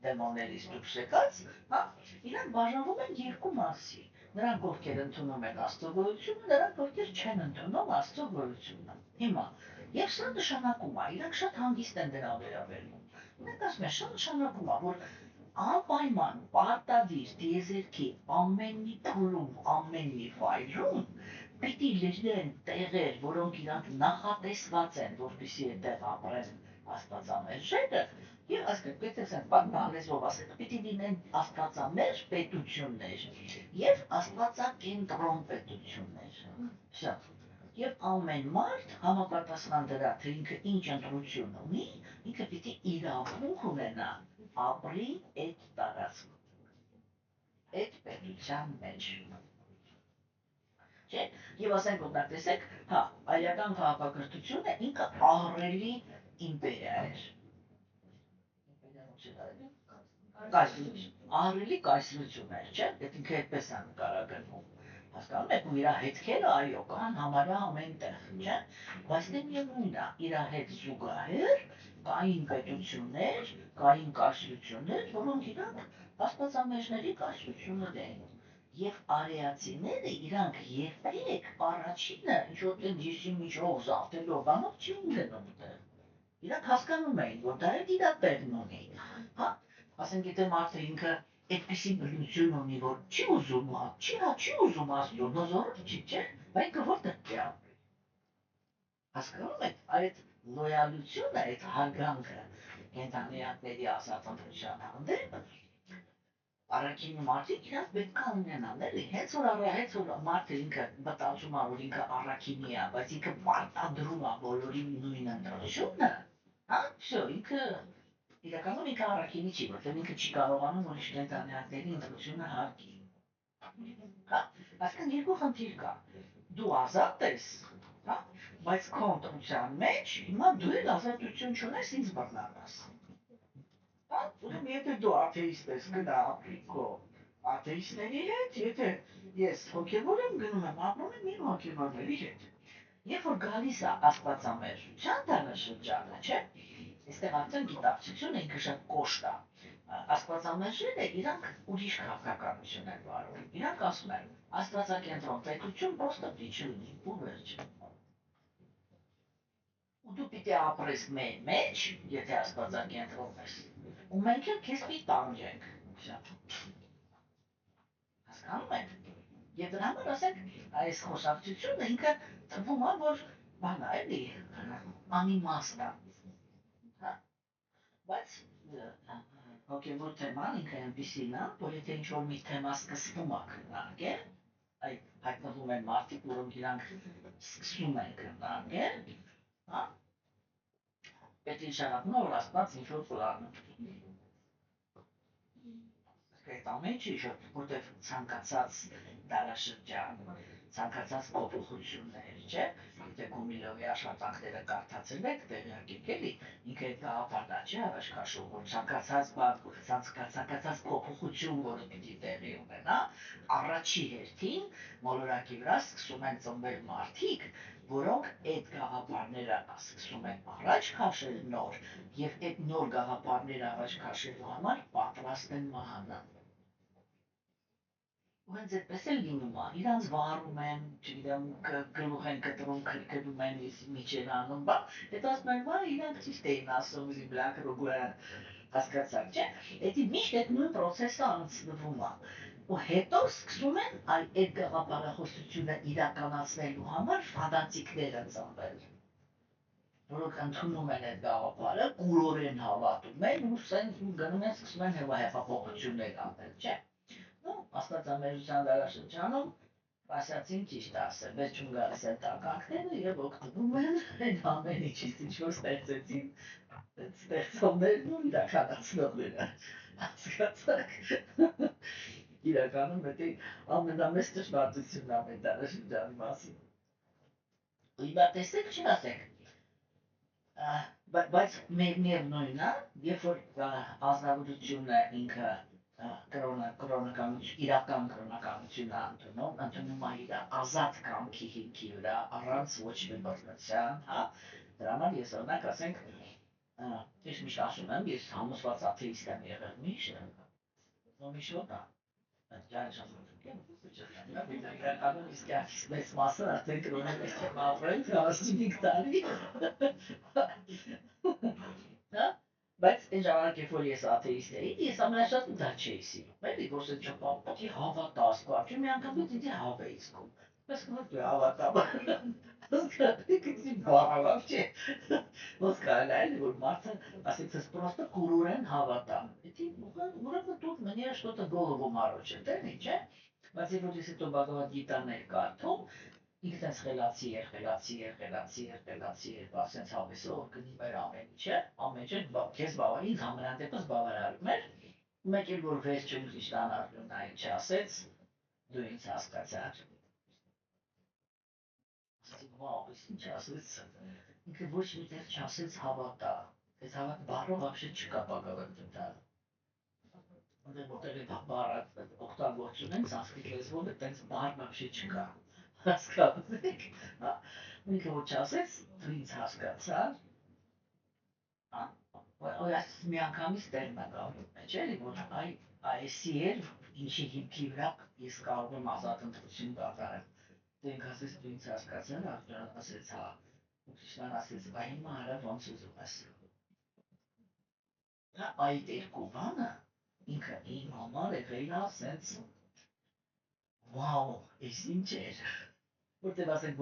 դեմոններից դուրս եկած, հա, իրանք բաժանվում են երկու մասի։ Նրանք, ովքեր ընդունում են Աստծո գոյությունը, նրանք, ովքեր չեն ընդունում Աստծո գոյությունը։ Հիմա, եւ սա նշանակում է, իրանք շատ հանգիստ են դրա վերաբերվում։ Իրանք ասում են, սա նշանակում է, որ անպայման պարտադիր դիեզերքի ամեն մի փուլում, ամեն մի վայրում պիտի լինեն տեղեր, որոնք իրանք նախատեսված են, որպեսզի այդտեղ ապրեն աստվածամերժերը, եւ այսպես պետք է բանալեզով ասենք, պիտի լինեն աստվածամերժ պետություններ եւ աստվածակենտրոն պետություններ։ Всё։ Եվ ամեն մարդ համապատասխան դրա, թե ինքը ինչ ընտրություն ունի, ինքը պիտի իրավունք ունենա ապրի այդ տարածքում, այդ պետության մեջ։ Չէ՞։ Եվ ասենք, օրինակ տեսեք, հա, արիական քաղաքակրթությունը ինքը ահռելի իմպերիա էր։ Ահռելի կայսրություն էր, չէ՞։ Այդ ինքը այդպես է նկարագրվում։ Հասկանում եք, ու իր հետքերը, այո, կան համարյա ամենտեղ, չէ՞։ Բայց դե միևնույն է, իր հետ զուգահեռ կային պետություններ, կային կայսրություններ, որոնք իրանք աստվածամերժների կայսրություններ էին։ Եվ արիացիները իրանք երբեք առաջինը ինչ-որ տեն եսի միջով զավթելով բանով չէին գնում դեռ։ Իրանք հասկանում էին, որ դա էլ իր տեղն ունի։ Հա, ասենք եթե մարդը ինքը այդպիսի բնություն ունի, որ չի ուզում, չի ուզում Աստծուն, հզորով չի, չէ՞, բայց ինքը որտեղ կյանք։ Հասկանում եք, այդ լոյալությունը, այդ հարգանքը կենդանիների ազատ ընտրության հանդեպ առաքինի մարդիկ իրանք պետք է ունենան, էլի, հենց որ մարդը ինքը մտածում է, որ ինքը առաքինի է, բայց ինքը պարտադրում է բոլորին նույն ընտրությունը, հա, всё, ինքը իրականում ինքը առաքինի չի, որտեղ ինքը չի կարողանում ուրիշ կենդանիների ընտրությունը հարգի։ Հա, այսինքն երկու խնդիր կա։ Դու ազատ ես, հա, բայց քո ընտրության մեջ հիմա դու էլ ազատություն չունես ինձ բռնանաս։ Հա, ուրեմն եթե դու աթեիստ ես, գնա ապրի քո աթեիստների հետ, եթե ես հոգևոր եմ, գնում եմ ապրում եմ իմ հոգևորների հետ։ Երբ որ գալիս է աստվածամերժության դարաշրջանը, չէ՞, այստեղ արդեն գիտակցությունը ինքը շատ կոշտ է։ Աստվածամերժերը իրանք ուրիշ քաղաքականություն են վարում։ Իրանք ասում են, աստվածակենտրոն պետություն պրոստը պիտի չլինի, ու վերջ։ Ու դու պիտի ապրես մեր մեջ, եթե աստվածակենտրոն ես, ու մենք էլ քեզ պիտի տանջենք։ Հասկանում եք։ Եվ դրա համար ասենք, այս խոսակցությունը ինքը թվում է, որ բան է, էլի, անիմաստ է։ Հա։ Բայց հոգևոր թեման ինքը այնպիսին է, որ եթե ինչ-որ մի թեմա սկսվում է քննարկել, այդ հայտնվում են մարդիկ, որոնք իրանք սկսում են քննարկել, հա, պետք է նշանակում է, որ Աստված ինչ-որ պլան ունի։ Այդ ամեն ինչը, որտեղ ցանկացած դարաշրջան, ցանկացած փոփոխություններ, չէ՞, եթե Գումիլովի աշխատանքները կարդացել եք, տեղյակ եք էլի, ինքը այդ գաղափարն է, չէ՞, առաջ քաշում, որ ցանկացած փոփոխություն, որը պիտի տեղի ունենա, առաջի հերթին մոլորակի վրա սկսում են ծնվել մարդիկ, որոնք այդ գաղափարները սկսում են առաջ քաշել նոր, եւ այդ նոր գաղափարները առաջ քաշելու համար պատրաստ են մահանալ։ Ու հենց այդպես էլ լինում է, իրանց վարում են, չգիտեմ, գլուխ են կտրում, քրքրում են, միջեր անում, բա, հետո ասում են, վայ, իրանք ճիշտ էին ասում, զիբլակ ռուգուան, հասկացաք, չէ՞, էդի միշտ այդ նույն պրոցեսը անցնում է։ Ու հետո սկսում են այդ գաղափարախոսությունը իրականացնելու համար ֆանատիկներ ընծանվել, որոնք ընդունում են այդ գաղափարը, կուրորեն հավատում են ու սենց գնում են սկսում են հեղափոխություններ անել, չէ՞։ Աստվածամերության դարաշրջանում ասացին ճիշտ ասել, վերջում գալիս են տականքները եւ օգտվում են այն ամեն ինչից, ինչ որ ստեղծեցին ստեղծողներն ու իրականացնողները։ Հասկացաք։ Իրականում դա ամենամեծ ճշմարտությունն է մեր դարաշրջանի մասին։ Ու հիմա տեսեք, չի ասեք, բայց միևնույնն է, երբ որ ազնվորությունը ինքը իրական կրոնականությունը ընդունում է իր ազատ կամքի հիմքի վրա, առանց ոչ մի բռնության, հա, դրա համար ես օրինակ ասենք, ես միշտ ասում եմ, ես համոզված աթեիստ եմ եղել միշտ, միշտ ոտ է, իրականում իսկ կյանքիս մեծ մասը արդեն կրոնի մեջ չեմ ապրել, 45 տարի, հա, բայց այն ժամանակ, երբ որ ես աթեիստ էի, ես ամենաշատը դա չէի սիրում, էլի, որ սենց չպապ, պիտի հավատա Աստված, մի անգամից ինձ հավ էի զգում, պես կնոտ հավատամ, հասկացեք, ինձ բառավավ չէ, ոնց կարելի է, էլի, որ մարդը, ասենք, ես պրոստը կուրորեն հավատամ, ուրեմն тут мне что-то голову морочит, էլի, չէ, բայց երբ որ ես հետո Բhagavad Gita-ն էի կարդում, ինքը տես խելացի էր, ասենց հավեսով գնում էր ամեն ինչը, քեզ բավարար, ինձ համենայն դեպս բավարարում էր, մեկ էլ որ վերջում ճիշտ անարդյուն նա ինչ ասեց, դու ինձ հասկացար։ Ասեցի, վау, ես ինչ ասեց, ինքը ոչ մի տեղ չասեց հավատա, այս հավատ բառը вообще չկա Բhagavad Gita-ն։ Որտեղ այդ բառը օգտագործում են սանսկրիտ լեզվով, այդպես բառ вообще չկա։ Հասկացեք, հա, ինքը ոչ ասեց, դու ինձ հասկացար, այս միանգամից տեղն է գալու մեջ, էլի, որ այսի էր, ինչի հիմքի վրա ես կարող եմ ազատ ընտրություն կատարել։ Դու ինք ասեց, դու ինձ հասկացար, Արտուրան ասեց, հա, ու Քրիշնան ասեց, այ հիմա արա ոնց ուզում ես։ Այդ երկու բանը ինքը իմ համար եղել է սենց վաու, ես ինչ էր, որտեղ ասենք,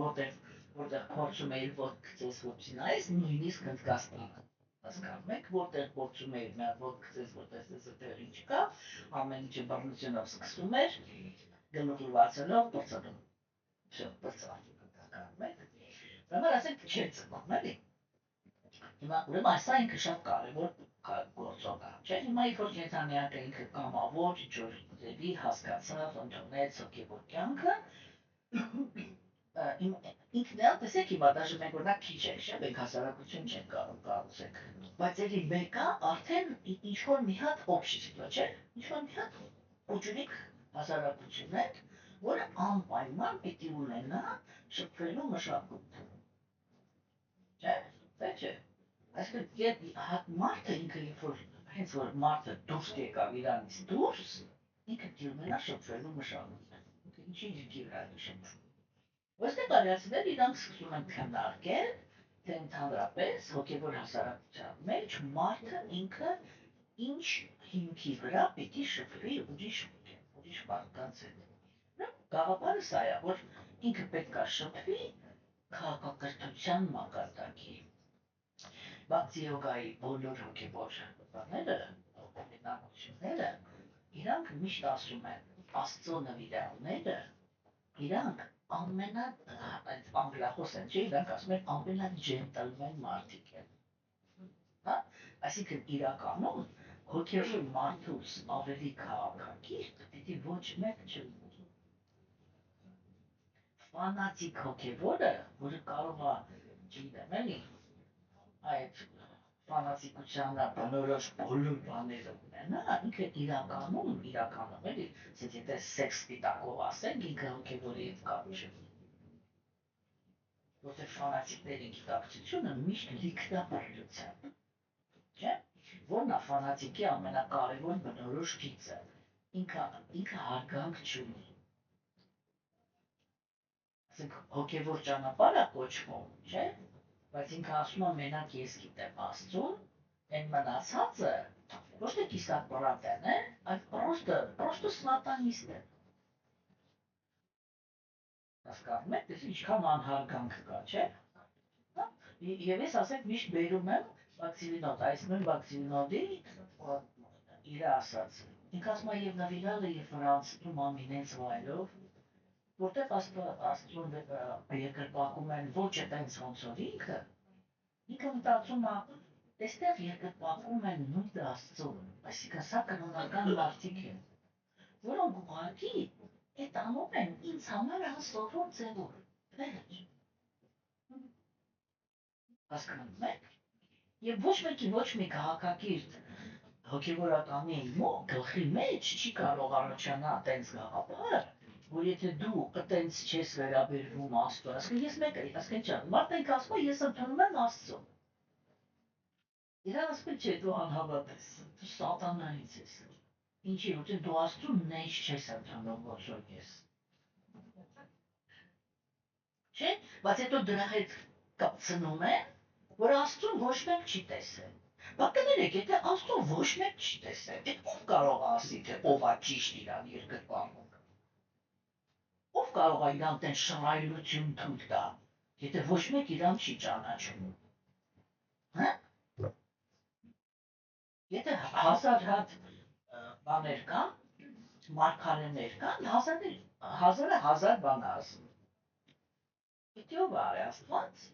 որտեղ փորձում էիր ոտք գցես, որպեսզի նայես, նույնիսկ հնդկաստանը, հասկանում եք, որտեղ փորձում էիր մի հատ ոտք գցես, որ տեսնես այդտեղ ինչ կա, ամեն ինչը բռնությունով սկսում էր, գլուխ լվացելով բրծնում, բրծավ, հասկանում եք, ուրեմն ասենք չէր ծնում, էլի, հիմա ուրեմն սա ինքը շատ կարևոր գործոն է, չէ՞, հիմա երբ որ կենդանիակը ինքը կամավոր, ինչ-որ ձևի հասկացավ, ընդունեց հոգևոր կյանքը, ինքն էլ տեսեք հիմա, դաժե մենք օրինակ քիչ ենք, չէ՞, մենք հասարակություն չենք կարող կառուցենք, բայց էլի մեկը արդեն ինչ-որ մի հատ общество, չէ՞, ինչ-որ մի հատ ուժունիկ հասարակություն է, որը անպայման պիտի ունենա շփվելու մշակույթ, չէ՞, թե չէ։ Այսինքն մարդը ինքը երբ որ հենց որ մարդը դուրս եկավ իրանից դուրս, ինքը դիմենա շփվելու մշակույթ։ Ինչի հիմքի վրա է շփվում։ Ոստե տարիացիներ իրանք սկսում են քննարկել, թե ընդհանրապես հոգևոր հասարակության մեջ մարդը ինքը ինչ հիմքի վրա պիտի շփվի ուրիշ մարդկանց հետ։ Գաղափարը սա է, որ ինքը պետք է շփվի քաղաքակրթության մակարդակի։ Բացի յոգայի բոլոր հոգևոր բաները, կառավարությունները իրանք միշտ ասում են Աստծո նվիրյալները իրանք անգլիախոս են, չէ, իրանք ասում են ամենաջենտլմեն մարդիկ են։ Հա? Այսինքն իրականում հոգևոր մարդուց ավելի քաղաքակիրթ պիտի ոչ մեկ չլինի։ Ֆանատիկ հոգևորը, որը կարող է, չգիտեմ, էլի, այդ ֆանատիկությանը բնորոշ բոլոր բաները ունենա, ինքը իրականում էլի, ասես եթե սեքս սպիտակով ասենք, ինքը հոգևորի հետ կապ չունի։ Որտեղ ֆանատիկների գիտակցությունը միշտ լիքն է բռնությամբ, չէ՞։ Որն է ֆանատիկի ամենակարևոր բնորոշ գիծը։ Ինքը հարգանք չունի։ Ասենք հոգևոր ճանապարհ է կոչվում, չէ՞։ Բայց ինքը ասում է մենակ ես գիտեմ Աստծուն, այն մնացածը ոչ թե կիսատ պրատ են, այլ պրոստը սնատանիստ են։ Հասկանում եք, դες ինչքան անհարգանք կա, չէ՞։ Եվ ես ասեք միշտ բերում եմ Բաքսիվինոտ, այս նույն Բաքսիվինոտի իր ասած։ Ինքը ասում է եւ նվիրալը եւ վրանցում ամենից վայրով, որտեղ Աստծուն երկրպագում են ոչ այտենց ոնց որ ինքը մտածում է, այստեղ երկրպագում են նույն Աստծուն, այսինքն սա կրոնական մարդիկ են, որոնք ուղղակի այդ անում են ինձ համար անսովոր ձևով, վերջ։ Հասկանում եք։ Եվ ոչ մեկի ոչ մի քաղաքակիրթ հոգևորականի գլխի մեջ չի կարող առաջանալ այտենց գաղափար, որ եթե դու այտենց չես վերաբերվում Աստծուն, ասենք ես մեկը, ասենք չա, մարդը ինքը ասում է ես ընդունում եմ Աստծուն։ Իրան ասում է չէ, դու անհավատ ես, դու սատանայից ես։ Ինչի, որտեղ դու Աստծուն նեջ չես ընդունում ոչ որ ես։ Չէ՞, բայց հետո դրա հետ կապցնում են, որ Աստծուն ոչ մեկ չի տեսել։ Բա կներեք, եթե Աստծուն ոչ մեկ չի տեսել, այդ ով կարող է ասի, թե ով է ճիշտ իրան երկրպագում։ Ով կարող է իրան տեն շռայլություն թույլ տա, եթե ոչ մեկ իրան չի ճանաչում։ Հա? Եթե 1000 հատ բաներ կան, մարգարեներ կան, հազարը հազար բան ասում։ Պետք ով արի Աստված,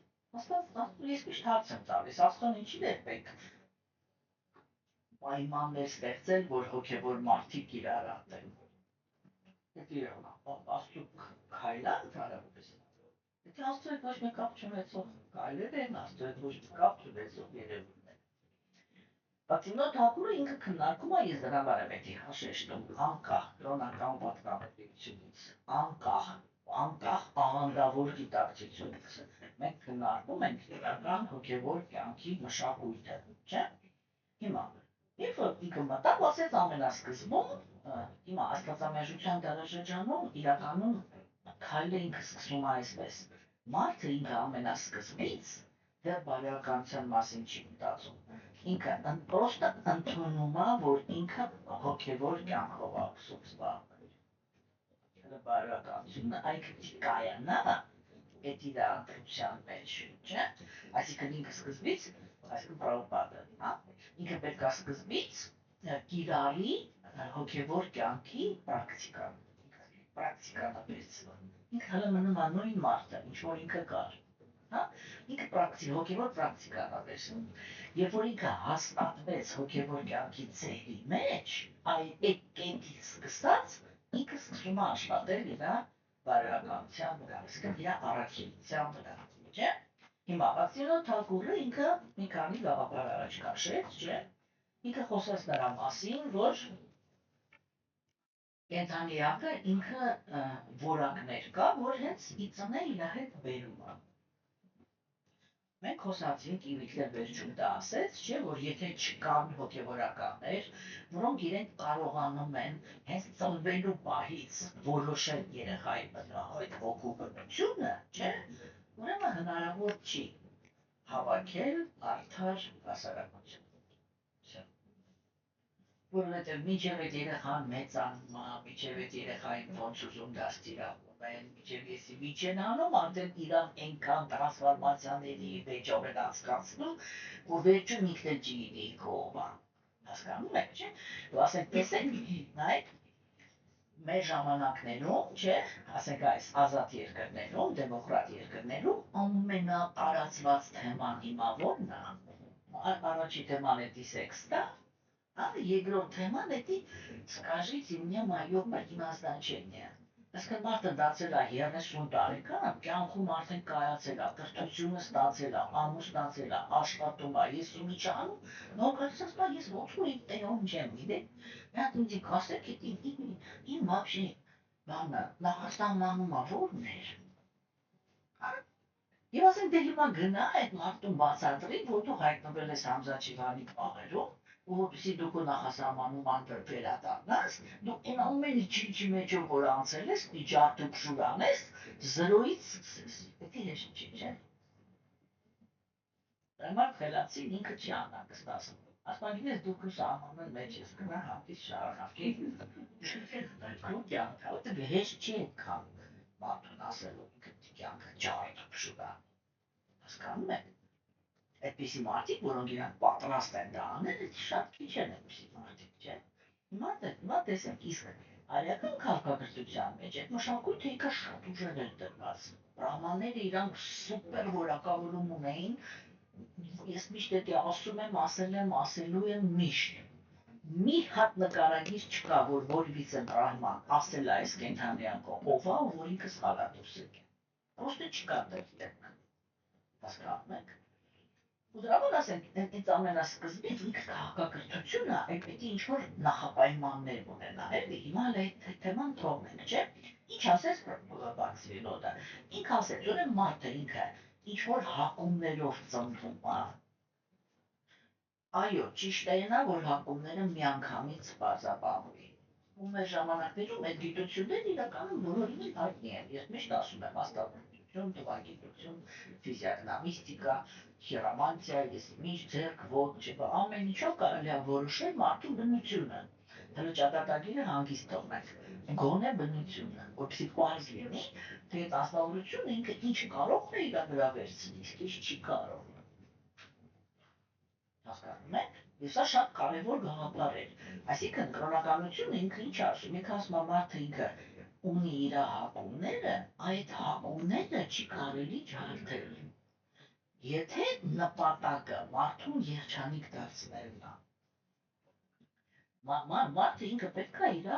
ես միշտ հարց եմ տալիս, Աստծուն ինչի է պետք պայմաններ ստեղծել, որ հոգևոր մարդիկ իրար ատեն։ Եթե Աստծու քայլա ընդհանրապես։ Եթե Աստծու հետ ոչ մի կապ չունեցող քայլեր են, Աստծու հետ ոչ մի կապ չունեցող երևույթներ։ Բաքսիվինոտ Թաքուրը ինքը քննարկում է, ես դրա համար եմ էդի հաշեշտում, անկախ կրոնական պատկանելիությունից, անկախ աղանդավոր գիտակցությունից։ Մենք քննարկում ենք իրական հոգևոր կյանքի մշակույթը, չէ՞։ Հիմա, երբ որ ինքը մտավ, ասեց ամենասկզբում, հիմա աստվածամերժության դարաշրջանում իրականում քայլը ինքը սկսում է այսպես։ Մարդը ինքը ամենասկզբից դեռ բարոյականության մասին չի մտածում։ Ինքը պրոստը ընդունում է, որ ինքը հոգևոր կյանքով է ուսում զբաղվել։ Բարոյականությունը այգի չի կայանա այդ իր ընտրության մեջ, չէ՞։ Այսինքն ինքը սկզբից, այսինքն Պրաբհուպադը, հա, ինքը պետք է սկզբից կիրառի հոգևոր կյանքի պրակտիկան։ Պրակտիկան է վերցնում։ Ինքը հələ մնում է նույն մարդը, ինչ որ ինքը կար։ Հա, ինքը հոգևոր պրակտիկան է վերցնում։ Երբ որ ինքը հաստատվեց հոգևոր կյանքի ծերի մեջ, այդ կետից սկսած ինքը սկսում է աշխատել իր բարոյականության վրա, այսինքն իր առաքելության վրա, չէ՞։ Հիմա Բաքսիվինոտ Թաքուրը ինքը մի քանի գաղափար առաջ քաշեց, չէ՞։ Ինքը խոսեց նրա մասին, որ կենդանիակը ինքը որակներ կա, որ հենց ի ծնե իր հետ բերում է։ Մենք խոսացինք Իվիկլեր վերջում դա ասեց, չէ, որ եթե չկան հոգևորականներ, որոնք իրենք կարողանում են հենց ծնվելու պահից որոշել երեխայի այդ ոգու բնությունը, չէ, ուրեմն հնարավոր չի հավաքել արդար հասարակություն։ Որովհետև մինչև այդ երեխան մեծանում է, մինչև այդ երեխային ոնց ուզում դաստիարակում են, մինչև եսի միջ են անում, արդեն իրան այնքան տրանսֆորմացիաների վեճով են անցկացնում, որ վերջում ինքն էլ չի գիտի ով է։ Հասկանում եք, չէ՞։ Ու ասենք, տեսեք, նայեք, մեր ժամանակներում, չէ, ասենք այս ազատ երկրներում, դեմոկրատ երկրներում ամենատարածված թեման հիմա ո՞րն է։ Առաջի թեման էդի սեքսն է, երկրորդ թեման էդի скажите мне мое предназначение։ Այսինքն մարդը դարձել է 30 տարեկան, կյանքում արդեն կայացել է, կրթությունը ստացել է, ամուսնացել է, աշխատում է, ես իմի չանում, նորմալից ասում ես ոնց որ իմ տեոն չեմ, գիտեք, միատ ինձ ասեք, իմ вообще բանը, նախասահմանում ա ո՞րն էր։ Եվ ասենք դե հիմա գնա այդ մարդուն բացատրի, որ դու հայտնվել ես Համզաչիվանի պահերում, ու որպեսզի դու քո նախասահմանում վերադառնաս, դու այն ամեն ինչի մեջով որ անցել ես, ջարդ ու փշուր անես, զրոյից սկսես։ Դա հեշտ չի, չէ՞։ Համար խելացին ինքը չի անակս ասում։ Ասում ես դու քո սահմանն մեջ ես, գնա հապիս շարունակի։ Քո կյանքը, որտեղ հեշտ չի այդքան մարդուն ասելու ինքը կյանքը ջարդ ու փշուր անի։ Հասկանում եք։ Այդպիսի մարդիկ, որոնք իրանք պատրաստ են դա անել, շատ քիչ են այդպիսի մարդիկ, չէ՞։ Հիմա տեսեք, իսկ արիական քաղաքակրթության մեջ այդ մշակույթը ինքը շատ ուժեղ էր դրված։ Բրահմանները իրանք սուպեր որակավորում ունեին, ես միշտ դա ասում եմ, ասելու եմ միշտ։ Մի հատ նկարագիր չկա, որ որևիցե բրահման ասել է այս կենդանիակը ով է, որ ինքը սխալ է դուրս եկել։ Պրոստը չկա դեռ։ Հասկանում եք։ Ու դրա համար ասենք, այդ ամենասկզբից ինքը քաղաքակրթությունը այդ պիտի ինչ-որ նախապայմաններ ունենա, էլի, հիմա այդ թեման թողնենք, չէ՞։ Ինչ ասես Բաքսվիլոդը, ինքը ասեց, ուրեմն մարդը ինքը ինչ-որ հակումներով ծնվում է։ Այո, ճիշտ է նա, որ հակումները միանգամից պարզաբանվի։ Ու մեր ժամանակներում այդ գիտությունները իրականում բոլորին էլ հայտնի են։ Ես միշտ ասում եմ, աստղագիտություն, տվագիտություն, ֆիզիոգնոմիստիկա, խիրոմանտիա, ես միշտ ձեռք ոտք, ամեն ինչով կարելի է որոշել մարդու բնությունը։ Հələ ճակատագիրը հանգիստ թողնենք, գոնե բնությունը, որպեսզի պարզ լինի, թե այդ ազնվորությունը ինքը ինչ կարող է իր վրա վերցնի, իսկ ինչ չի կարող։ Հասկանում եք։ Եվ սա շատ կարևոր գաղափար է։ Այսինքն կրոնականությունը ինքը ինչ ասում, ինքը ասում է մարդը ինքը ունի իր հակումները, այդ հակումները չի կարելի ջարդել։ Եթե նպատակը մարդուն երջանիկ դարձնելն է։ Մարդը ինքը պետք է իր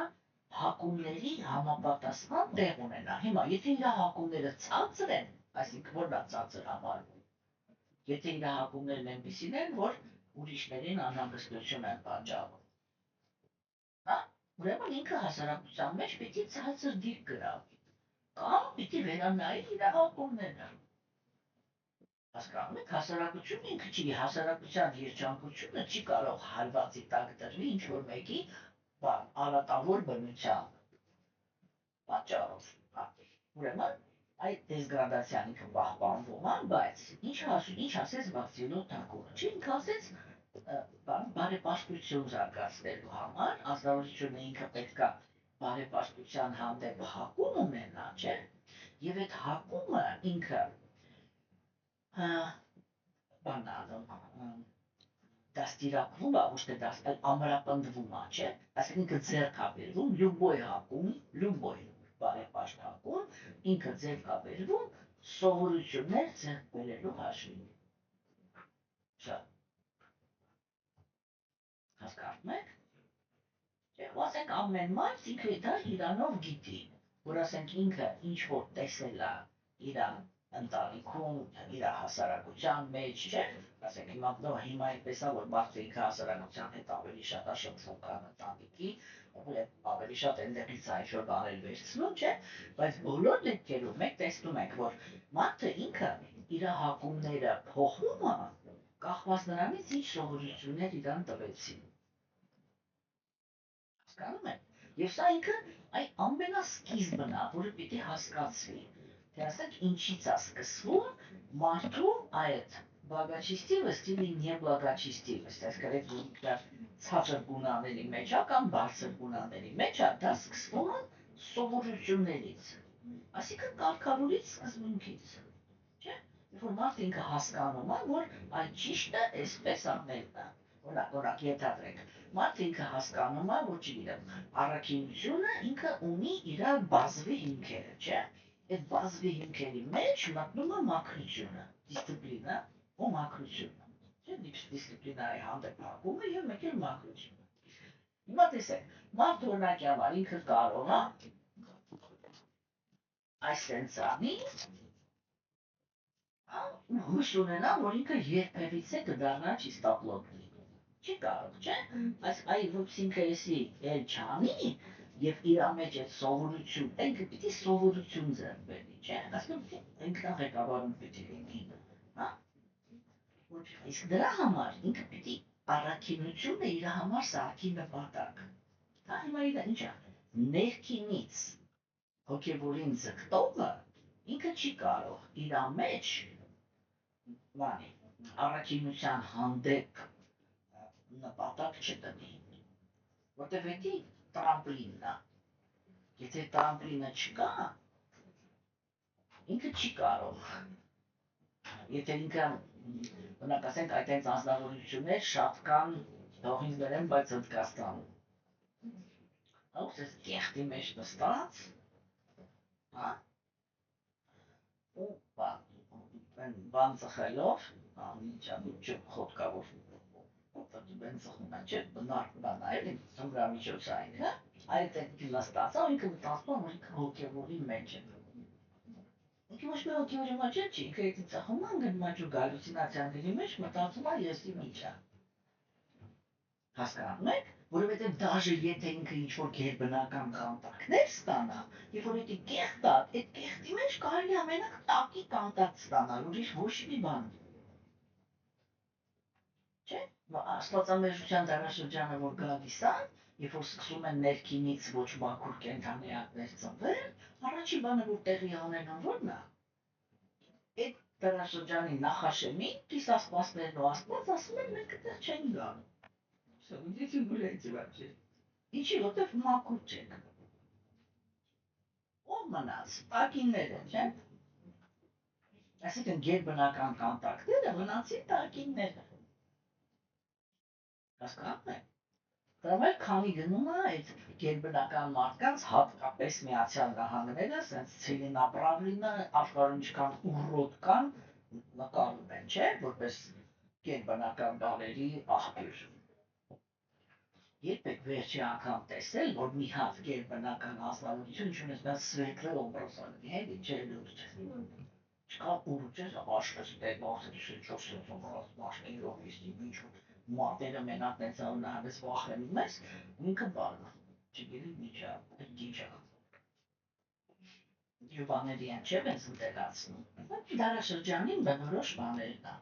հակումների համապատասխան տեղ ունենա։ Հիմա, եթե իր հակումները ցածր են, այսինքն որն է ցածր համարվում։ Եթե իր հակումներն այնպիսին են, որ ուրիշներին անհանգստություն են պատճառում։ Հա? Ուրեմն ինքը հասարակության մեջ պիտի ցածր դիրք գրավի։ Կամ պիտի վերանայի իր հակումները։ Հասկանում եք, հասարակությունը ինքը չի, հասարակության երջանկությունը չի կարող հարվածի տակ դրվի ինչ-որ մեկի արատավոր բնության պատճառով։ Ուրեմն այդ դեզգրադացիան ինքը պահպանվում է, բայց ինչ ասեց Բաքսվիլոդ Թակուրը, չէ՞, ինքը ասեց բարեպաշտություն զարգացնելու համար, ազնվորությունը ինքը պետք է բարեպաշտության հանդեպ հակում ունենա, չէ՞։ Եվ այդ հակումը ինքը դաստիարակվում է, ոչ թե ամրապնդվում է, չէ՞։ Այսինքն ինքը ձեռք է բերվում, լյուբոյ հակում, լյուբոյ բարեպաշտ հակում, ինքը ձեռք է բերվում սովորություններ ձեռք բերելու հաշվին։ Շատ հասկանում եք։ Ու ասենք ամեն մարդ ինքը դա իրանով գիտի, որ ասենք ինքը ինչ որ տեսել է իր ընտանիքում, իր հասարակության մեջ, չէ՞։ Ասենք հիմա այդպես է, որ մարդը ինքը հասարակության հետ ավելի շատ է շփվում, քան ընտանիքի, ավելի շատ այնտեղից է ինչ-որ բաներ վերցնում, չէ՞։ Բայց բոլոր դեպքերում մենք տեսնում ենք, որ մարդը ինքը իր հակումները փոխում է, կախված նրանից ինչ սովորություններ իրան տվեցին։ Հասկանում եք։ Եվ սա ինքը այդ ամենասկիզբն է, որը պիտի հասկացվի, թե ասենք ինչից է սկսվում մարդու այդ благочестивость или неблагочестивость, այսինքն այդ ցածր գունաների մեջ է կամ բարձր գունաների մեջ է, դա սկսվում է սովորություններից, այսինքն կարգավորից սկզբունքից, չէ՞։ Որ մարդը ինքը հասկանում է, որ այդ ճիշտը այսպես անելն է։ օրինակ ենթադրենք, մարդը ինքը հասկանում է, որ չգիտեմ, առաքինությունը ինքը ունի իր բազվի հիմքերը, չէ՞։ Այդ բազվի հիմքերի մեջ մտնում է մաքրությունը, դիսցիպլինը ու մաքրությունը։ Չէ՞, դիսցիպլինայի հանդեպ հակումը եւ մեկ էլ մաքրությունը։ Հիմա տեսեք, մարդը օրինակի համար ինքը կարող է այսպես անի, հույս ունենա, որ ինքը երբևիցե կդառնա չիստապլոտ։ Չի կարող, չէ՞։ Այ որպես ինքը էսի էլ չանի եւ իր մեջ այդ սովորություն, ինքը պիտի սովորություն ձեռք բերի, չէ՞։ Այսինքն ինքնաղեկավարում պիտի լինի, հա։ Իսկ դրա համար ինքը պիտի առաքինությունը իր համար սարքի նպատակ։ Հա, հիմա ինչ է, ներքինից հոգևորին ձգտողը ինքը չի կարող իր մեջ բանի առաքինության հանդեպ նպատակ չդնի, որտեղ էդի տրամպլինն է, եթե տրամպլինը չկա, ինքը չի կարող, եթե ինքը, բնակ ասենք այդ անձնավորություններ շատ կան, թող ինձ բերեմ, բայց Հնդկաստանում, հոս ես կեղտի մեջ նստած, հա, ու բան ծխելով, խոտ կա, որ բեն ծխում են, չէ, բնարկն է, էլի, ծնգամիջոցային, հա, այդ նստած է, ինքը մտածում է, որ ինքը հոգևորի մեջ է։ Ինքը ոչ մի հոգևորի մեջ չի, ինքը եթե ծխում է, գնում է գալյուցինացիաների մեջ, մտածում է եսի միջ է։ Հասկանում եք, որովհետև դաժե եթե ինքը ինչ-որ գերբնական կանտակներ ստանա, և որ էդի կեղտ է, այդ կեղտի մեջ կարելի ամենակ տակի կանտակտ ստանալ, ուրիշ ոչ մի բան։ Չէ՞, աստվածամերժության դարաշրջանը, որ գալիս է, երբ որ սկսում են ներքինից ոչ մաքուր կենդանիակներ ծնվել, առաջին բանը, որ տեղի անելն որն է, այդ դարաշրջանի նախաշեմին կիսասպասներն ու աստված ասում են, մենք այդտեղ չենք գալու։ Всё, идите гуляйте вообще. Ինչի, որտեղ մաքուր չեք։ Ով մնաց, տակինները, չէ՞։ Այսինքն գերբնական կանտակները մնացին տակինները։ Հասկանում եք։ Դրա քանի գնում է այդ գերբնական մարդկանց, հատկապես Միացյալ Նահանգները, սենց ցիլինապրավլինը, աշխարհում ինչքան ուռոտ կան, նկարում են, չէ՞, որպես գերբնական բաների աղբյուր։ Երբեք վերջի անգամ տեսել, որ մի հատ գերբնական ազնվություն չունես, նա սվետլե օբրազան, էլի չէ լուրջ։ Չկա ուռուճես աշխես տեգնոս չոսես օբրազ մաշկիրով իսի ինչ-որ մատերը մենակ նեցավ նահանես վախենում ես, ինքը բանը, չգիրի միջա, այդ դիջա։ Յուբաների են չէ բենց ընտելացնում, դարաշրջանին բնորոշ բաներն է։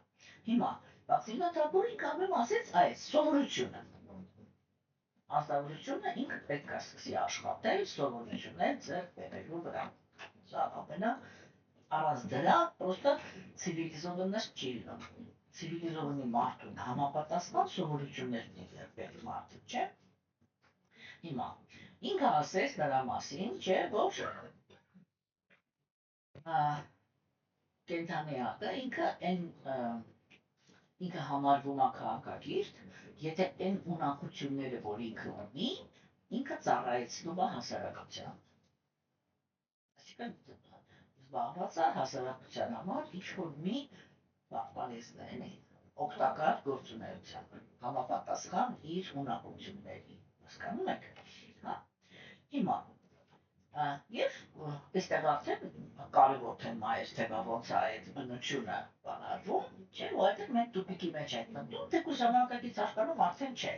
Հիմա, Բաքսիմնա Թագորին կամեմ ասեց այս, սովորությունը։ Ազնվորությունը ինքը պետք է սկսի աշխատել սովորություններ ձեռք բերելու վրա։ Սա ամենա առանց դրա պրոստը ցիվիլիզովանность չի լինում։ Ցիվիլիզովանի մարդուն համապատասխան սովորություններ ունի ձեռք բերել մարդը, չէ՞։ Հիմա ինքը ասեց նրա մասին, չէ, որ կենդանիակը ինքը համարվում է քաղաքագիրտ, եթե այն ունակությունները, որ ինքը ունի, ինքը ծառայեցնում է հասարակության։ Այսինքն զբաղված է հասարակության համար ինչ-որ մի պալեզնային օգտակար գործունեությամբ, համապատասխան իր ունակությունների։ Հասկանում եք։ Հա։ Հիմա Եվ այստեղ արդեն կարևոր թեմա է, թե ոնց է այդ բնությունը բանալվում, չէ, ու այդտեղ մենք տուպիկի մեջ ենք մտնում, թեկուզ ժամանակակից աշխարհում արդեն չէ։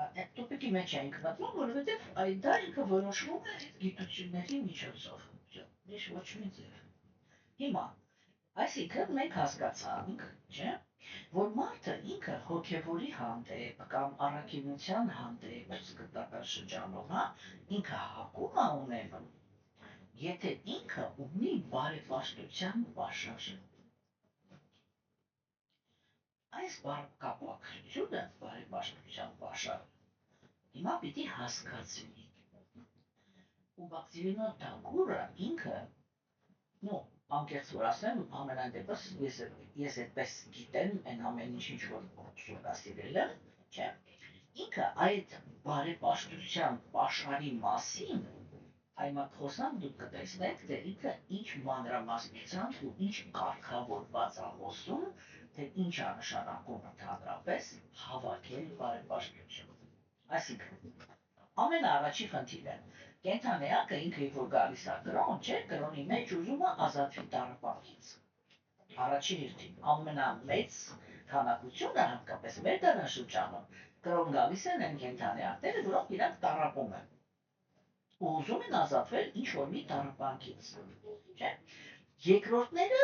Այդ տուպիկի մեջ ենք մտնում, որովհետև դա ինքը որոշվում է այդ գիտությունների միջոցով։ Ուրիշ ոչ մի ձև։ Հիմա, այսինքն մենք հասկացանք, չէ, որ մարդը ինքը հոգևորի հանդեպ կամ առաքինության հանդեպ սկզբնական շրջանում, ինքը հակում է ունենում, եթե ինքը ունի բարեպաշտության պաշար։ Այս կապակցությունը բարեպաշտության պաշար հիմա պիտի հասկացվի։ Ու Բաքսիմնա Թագորը ինքը, անկեղծ որ ասեմ, ամենայն դեպս ես այդպես գիտեմ, այն ամեն ինչ որ ուսումնասիրել եմ, չէ։ Ինքը այդ բարեպաշտության պաշարի մասին այմա խոսան դուք կտեսնեք, թե ինքը ինչ մանրամասնությամբ ու ինչ կարգավորված է խոսում, թե ինչ է նշանակում ընդհանրապես հավաքել բարեպաշտություն։ Այսինքն, ամենաառաջի խնդիրը կենդանեակը ինքը որ գալիս է կրոն, չէ, կրոնի մեջ ուզում է ազատվի տառապանքից։ Առաջի հերթին ամենամեծ քանակությունը հատկապես մեր դարաշրջանում կրոն գալիս են այն կենդանեակները, որոնք իրանք տառապում են։ Ու ուզում են ազատվել ինչ-որ մի տառապանքից, չէ։ Երկրորդները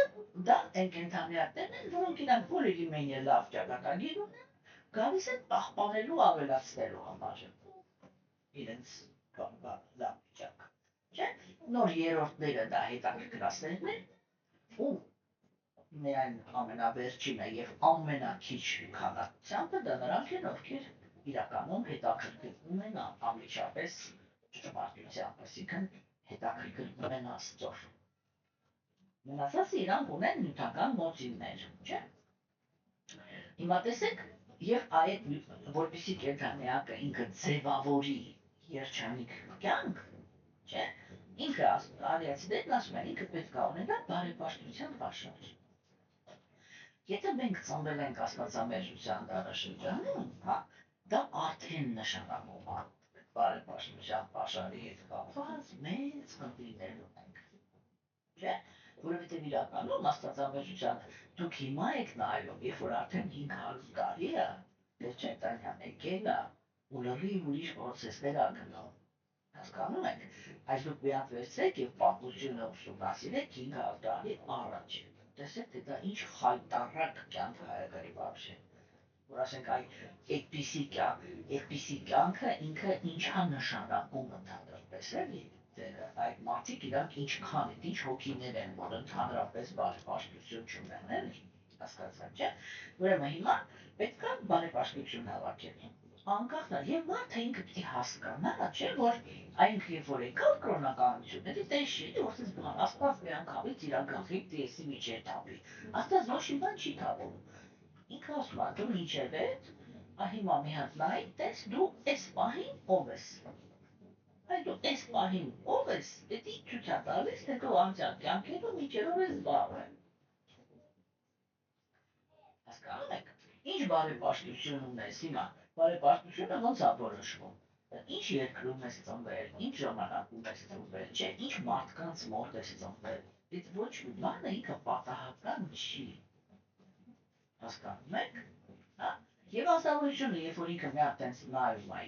դա այն կենդանեակներն են, որոնք իրանք բոլորի մենյա լավ ճակատագիր ունեն, գալիս են պահպանելու ավելացնելու համար իրենց լավ վիճակ, չէ։ Նոր երրորդները դա հետաքրքրասերն են, ու միայն ամենավերջինը եւ ամենաքիչ քանակությամբ դա նրանք են, ովքեր իրականում հետաքրքրվում են անմիջապես ճշմարտությամբ, այսինքն հետաքրքրվում են Աստծով։ Մնացածը իրանք ունեն նյութական մոտիվներ, չէ։ Հիմա տեսեք, եւ այդ որպեսի կենդանեակը ինքը ձևավորի երջանիկ կյանք, չէ, ինքը արիացիներն ասում են, ինքը պետք է ունենա բարեպաշտության պաշար։ Եթե մենք ծնվել ենք աստվածամերժության դարաշրջանում, հա, դա արդեն նշանակում է բարեպաշտության պաշարի հետ կապված մեծ խնդիրներ ունենք, չէ, որովհետև իրականում աստվածամերժության դուք հիմա եք նայում, երբ որ արդեն 500 տարի է, Տեր-Չայտանյան եկել է, ու լրիվ ուրիշ պրոցեսներ ա գնում, հասկանում եք, այս դուք մի հատ վերցրեք եւ պատմությունը ուսումնասիրեք 500 տարի առաջ, տեսեք, թե դա ինչ խայտառակ կյանք է եղել вообще, որ ասենք այդպիսի կյանքը ինքը ինչա նշանակում ընդհանրապես էլի, այդ մարդիկ իրանք ինչքան են, ինչ հոգիներ են, որ ընդհանրապես բարեպաշտություն չունեն, էլի, հասկացաք, չէ՞։ Ուրեմն հիմա պետք է բարեպաշտություն հավաքել։ Անկախ եւ մարդը ինքը պիտի հասկանա, չէ՞, որ այնքը երբ որ եկավ կրոնականություն, էլի տեսի, որ այս բան Աստված մի անգամից իր գլխի տեսի միջեր թափի։ Աստված ոչ մի բան չի թափում։ Ինքը ասում է, դու ինչև ես, հիմա մի հատ նայ, տես դու այս պահին ով ես։ Այ դու այս պահին ով ես, դա ցույց է տալիս, թե դու անցյալ կյանքերում միջերով ես զբաղվել։ Հասկանում եք, ինչ բարեպաշտություն ունես հիմա, բարեպաշտությունը ոնց է որոշվում։ Ինչ երկրում ես ծնվել, ինչ ժամանակում ես ծնվել, չէ, ինչ մարդկանց մոտ ես ծնվել։ Այդ ոչ մի բանը ինքը պատահական չի։ Հասկանում եք, հա։ Եվ ասավորությունը, երբ որ ինքը մի հատ տենց նայում է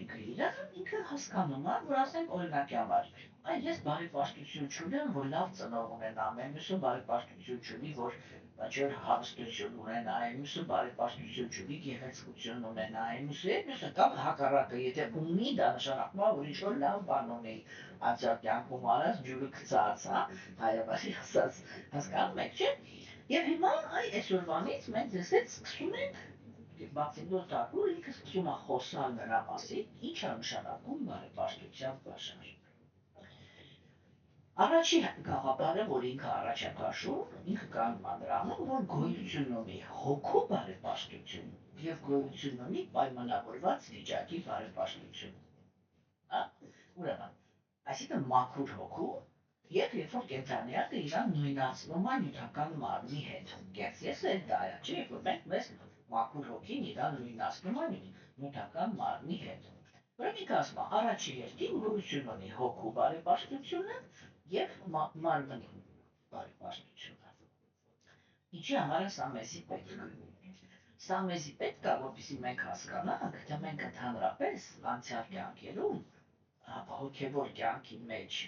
ինքը հասկանում է, որ ասենք օրինակի համար, այ ես բարեպաշտություն չունեմ, որ լավ ծնող ունենամ, մյուսը բարեպաշտություն չունի, որ ինչ-որ հարստություն ունենա, մյուսը բարեպաշտություն չունի, գեղեցկություն ունենա, մյուսը կամ հակառակը, եթե ունի, դա նշանակում է, որ ինչ-որ լավ բան ունի, անցյալ կյանքում արած ջուրը գցած, հա, հայաբարի ասած, հասկանում եք, չէ՞։ Եվ հիմա այսօրվանից մենք ձեզ հետ սկսում ենք բացի նոտակուր ինքը սկսում է խոսալ նրա մասին, ինչ է նշանակում բարեպաշտության պաշար։ Առաջի գաղափարը, որ ինքը առաջ է քաշում, ինքը կանգնում է նրանում, որ գոյություն ունի հոգու բարեպաշտություն եւ գոյություն ունի պայմանավորված վիճակի բարեպաշտություն։ Հա, ուրեմն, այսինքն մաքուր հոգու եւ երբ որ կենդանիակը իրան նույնացնում է նյութական մարմնի հետ։ Ես էլ դա է, չէ՞, որ մենք մեզ մաքուր հոգին իրան նույնացնում է նյութական մարմնի հետ։ Ուրեմն ինքը ասում է, առաջի հերթին գոյություն ունի հոգու բարեպաշտությունը եւ մարմնի բարեպաշտությունը։ Ինչի համար է սա մեզի պետք։ Սա մեզի պետք է, որպեսզի մենք հասկանանք, թե մենք ընդհանրապես անցյալ կյանքերում հոգևոր կյանքի մեջ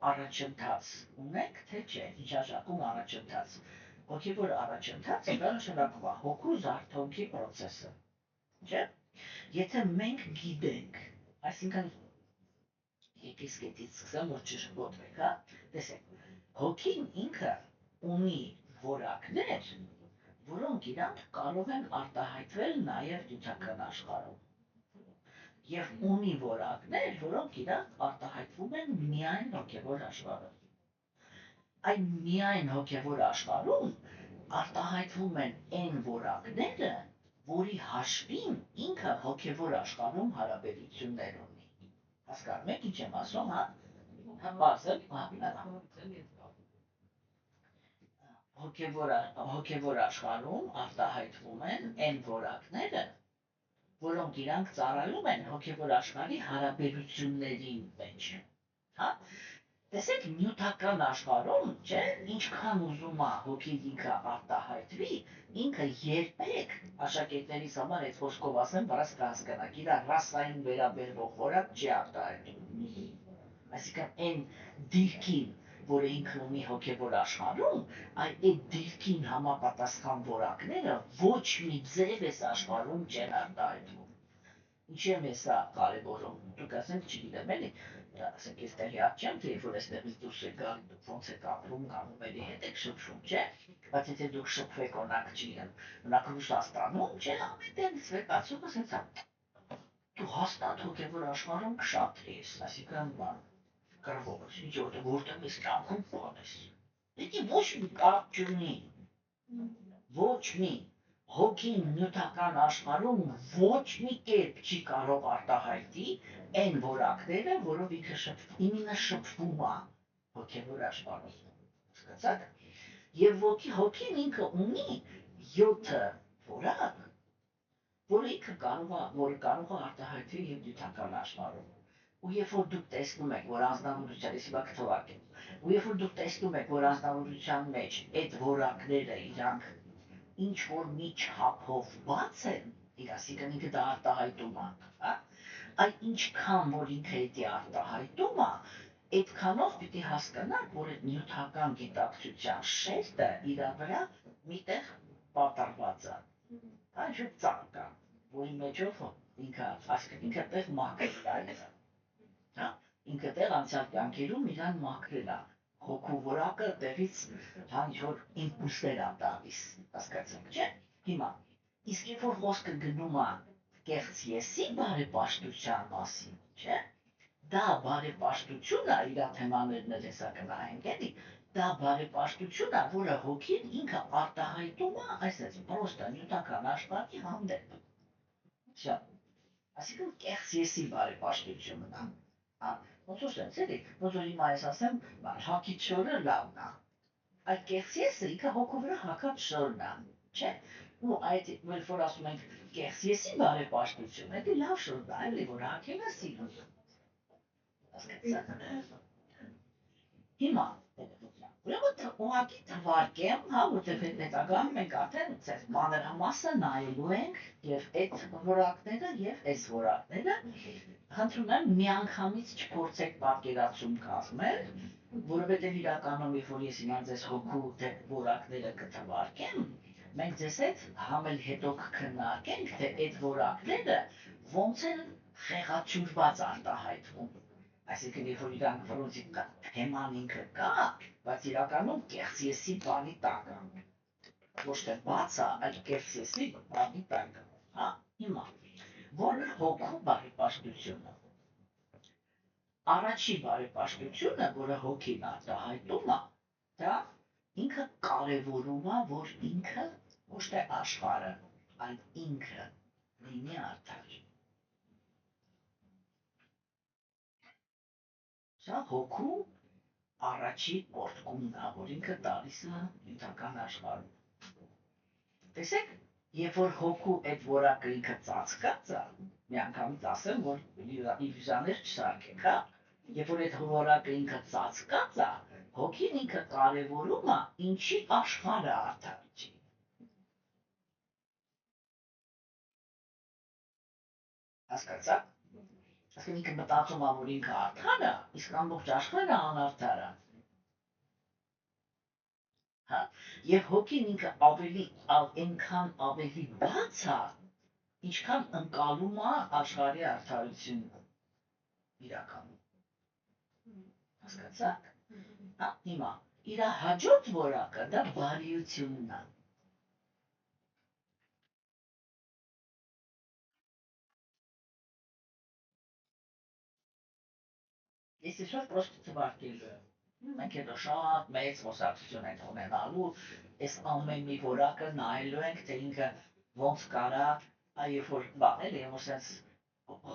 առաջընթաց ունենք, թե չէ, ինչաշակում առաջընթաց։ Հոգևոր առաջընթացը դա նշանակում է հոգու զարթոնքի process-ը, չէ՞։ Եթե մենք գիտենք, այսինքն եկես կետից սկսեմ, որ չշփոթվեք, հա, տեսեք, հոգին ինքը ունի որակներ, որոնք իրանք կարող են արտահայտվել նաև նյութական աշխարհում։ Եվ ունի որակներ, որոնք իրանք արտահայտվում են միայն հոգևոր աշխարհում։ Այն միայն հոգևոր աշխարհում արտահայտվում են այն որակները, որի հաշվին ինքը հոգևոր աշխարհում հարաբերություններ ունի։ Հասկանում եք ինչ եմ ասում, հա։ Հոգևոր աշխարհում արտահայտվում են այն որակները, որոնք իրանք ծառայում են հոգևոր աշխարհի հարաբերությունների մեջ, հա։ Տեսեք, նյութական աշխարհում, չէ, ինչքան ուզում է հոգին ինքը արտահայտվի, ինքը երբեք աշակերտներիս համար այդ խոսքով ասեմ, բայց կհասկանաք, իր ռասային վերաբերվող որակ չի արտահայտում։ Այսինքն այն դիրքին, որը ինքը ունի հոգևոր աշխարհում, այդ դիրքին համապատասխան որակները ոչ մի ձև այս աշխարհում չեն արտահայտվում։ Ինչի՞ եմ սա կարևորում։ Դուք ասենք, չգիտեմ էլի, ասենք ես տեղյակ չեմ, թե երբ որ այստեղից դուրս եք գալի, դուք ոնց եք ապրում, կանոնների հետ եք շփվում, չէ՞։ Բայց եթե դուք շփվեք, օրինակ, չգիտեմ, օրինակ Ռուսաստանում, չէ՞, ամեն տեղ վեկացումը ասենց է։ Դու հաստատ հոգևոր աշխարհում կշատրես, այսինքն կռվող ես, ինչ որտեղ ես կյանքում բան ես։ Դիտի ոչ մի կապ չունի։ Ոչ մի հոգին նյութական աշխարհում ոչ մի կերպ չի կարող արտահայտի այն որակները, որով ինքը ինքը շփվում է հոգևոր աշխարհում։ Հասկացաք։ Եվ հոգին ինքը ունի 7 որակ, որը ինքը կարող է արտահայտվել եւ նյութական աշխարհում։ Ու երբ որ դուք տեսնում եք, որ անձնավորության, ես հիմա կթվարկեմ, ու երբ որ դուք տեսնում եք, որ անձնավորության մեջ այդ որակները իրանք ինչ որ մի չափով բաց են, այսինքն ինքը դա արտահայտում է, հա, այդ ինչքան որ ինքը դա արտահայտում է, այդքանով պիտի հասկանաք, որ այդ նյութական գիտակցության շերտը իր վրա միտեղ պատրված է, հա, ինչ-որ ծառ կա, որի մեջով ինքը տեղ մաքրել է, հա, ինքը տեղ անցյալ կյանքերում իրան մաքրել է, հոգու որակը տեղից հա ինչ-որ իմպուլսներ է տալիս, հասկացաք, չէ՞։ Հիմա, իսկ երբ որ խոսքը գնում է կեղծ եսի բարեպաշտության մասին, չէ՞, դա բարեպաշտություն է, իր թեմաներն էլ հեսա կնայենք, էլի, դա բարեպաշտություն է, որը հոգին ինքը արտահայտում է, այսպես պրոստը նյութական աշխարհի հանդեպ։ Շատ։ Այսինքն կեղծ եսի բարեպաշտությունն է։ Ոնց որ sense էլի, ոնց որ հիմա ես ասեմ, հակից շորը լավն է։ Այդ կեղծ եսը ինքը հոգու վրա հակած շորն է, չէ՞։ Ու այդ երբ որ ասում ենք կեղծ եսի բարեպաշտություն, դա լավ շորն է, էլի որ հակին է սիրում։ Հասկացաք։ Հիմա ուրեմն ուղղակի թվարկեմ, հա, որտեղ հետագայում մենք արդեն մանրամասը նայելու ենք եւ այդ որակները եւ այս որակները, խնդրում եմ միանգամից չփորձեք պատկերացում կազմել, որովհետեւ իրականում երբ որ ես հիմա ձեզ հոգու որակները կթվարկեմ, մենք ձեզ հետ համել հետո կքննարկենք, թե այդ որակները ոնց են խեղաթյուրված արտահայտվում։ Այսինքն երբ որ իրանք որոնցի թեման ինքը կա, բայց իրականում կեղծ եսի բանի տակ է։ Ոչ թե բաց է, այլ կեղծ եսի բանի տակ է։ Հա, հիմա որն է հոգու բարեպաշտությունը։ Առաջի բարեպաշտությունը, որը հոգին արտահայտում է, դա ինքը կարևորում է, որ ինքը ոչ թե աշխարհը, այլ ինքը լինի արդար։ Սա հոգու առաջի որդկումն է, որ ինքը տալիս է նյութական աշխարհում։ Տեսեք, երբ որ հոգու այդ որակը ինքը ծածկած է, միանգամից ասեմ, որ իլյուզիաներ չսարքեք, հա, երբ որ այդ որակը ինքը ծածկած է, հոգին ինքը կարևորում է ինչի աշխարհը արդարացի։ Հասկացա՞ք։ Այսինքն ինքը մտածում է, որ ինքը արդար է, իսկ ամբողջ աշխարհը անարդար է։ Հա, եւ հոգին ինքը այնքան ավելի բաց է, ինչքան ընկալում է աշխարհի արդարությունը իրականում։ Հասկացաք։ Հա, հիմա իր հաջորդ որակը դա բարիությունն է։ Ես այսօր պրոստը թվարկելու եմ։ Մենք հետո շատ մեծ խոսակցություն ենք ունենալու, այս ամեն մի որակը նայելու ենք, թե ինքը ոնց կարա երբ որ բան էլի որ sense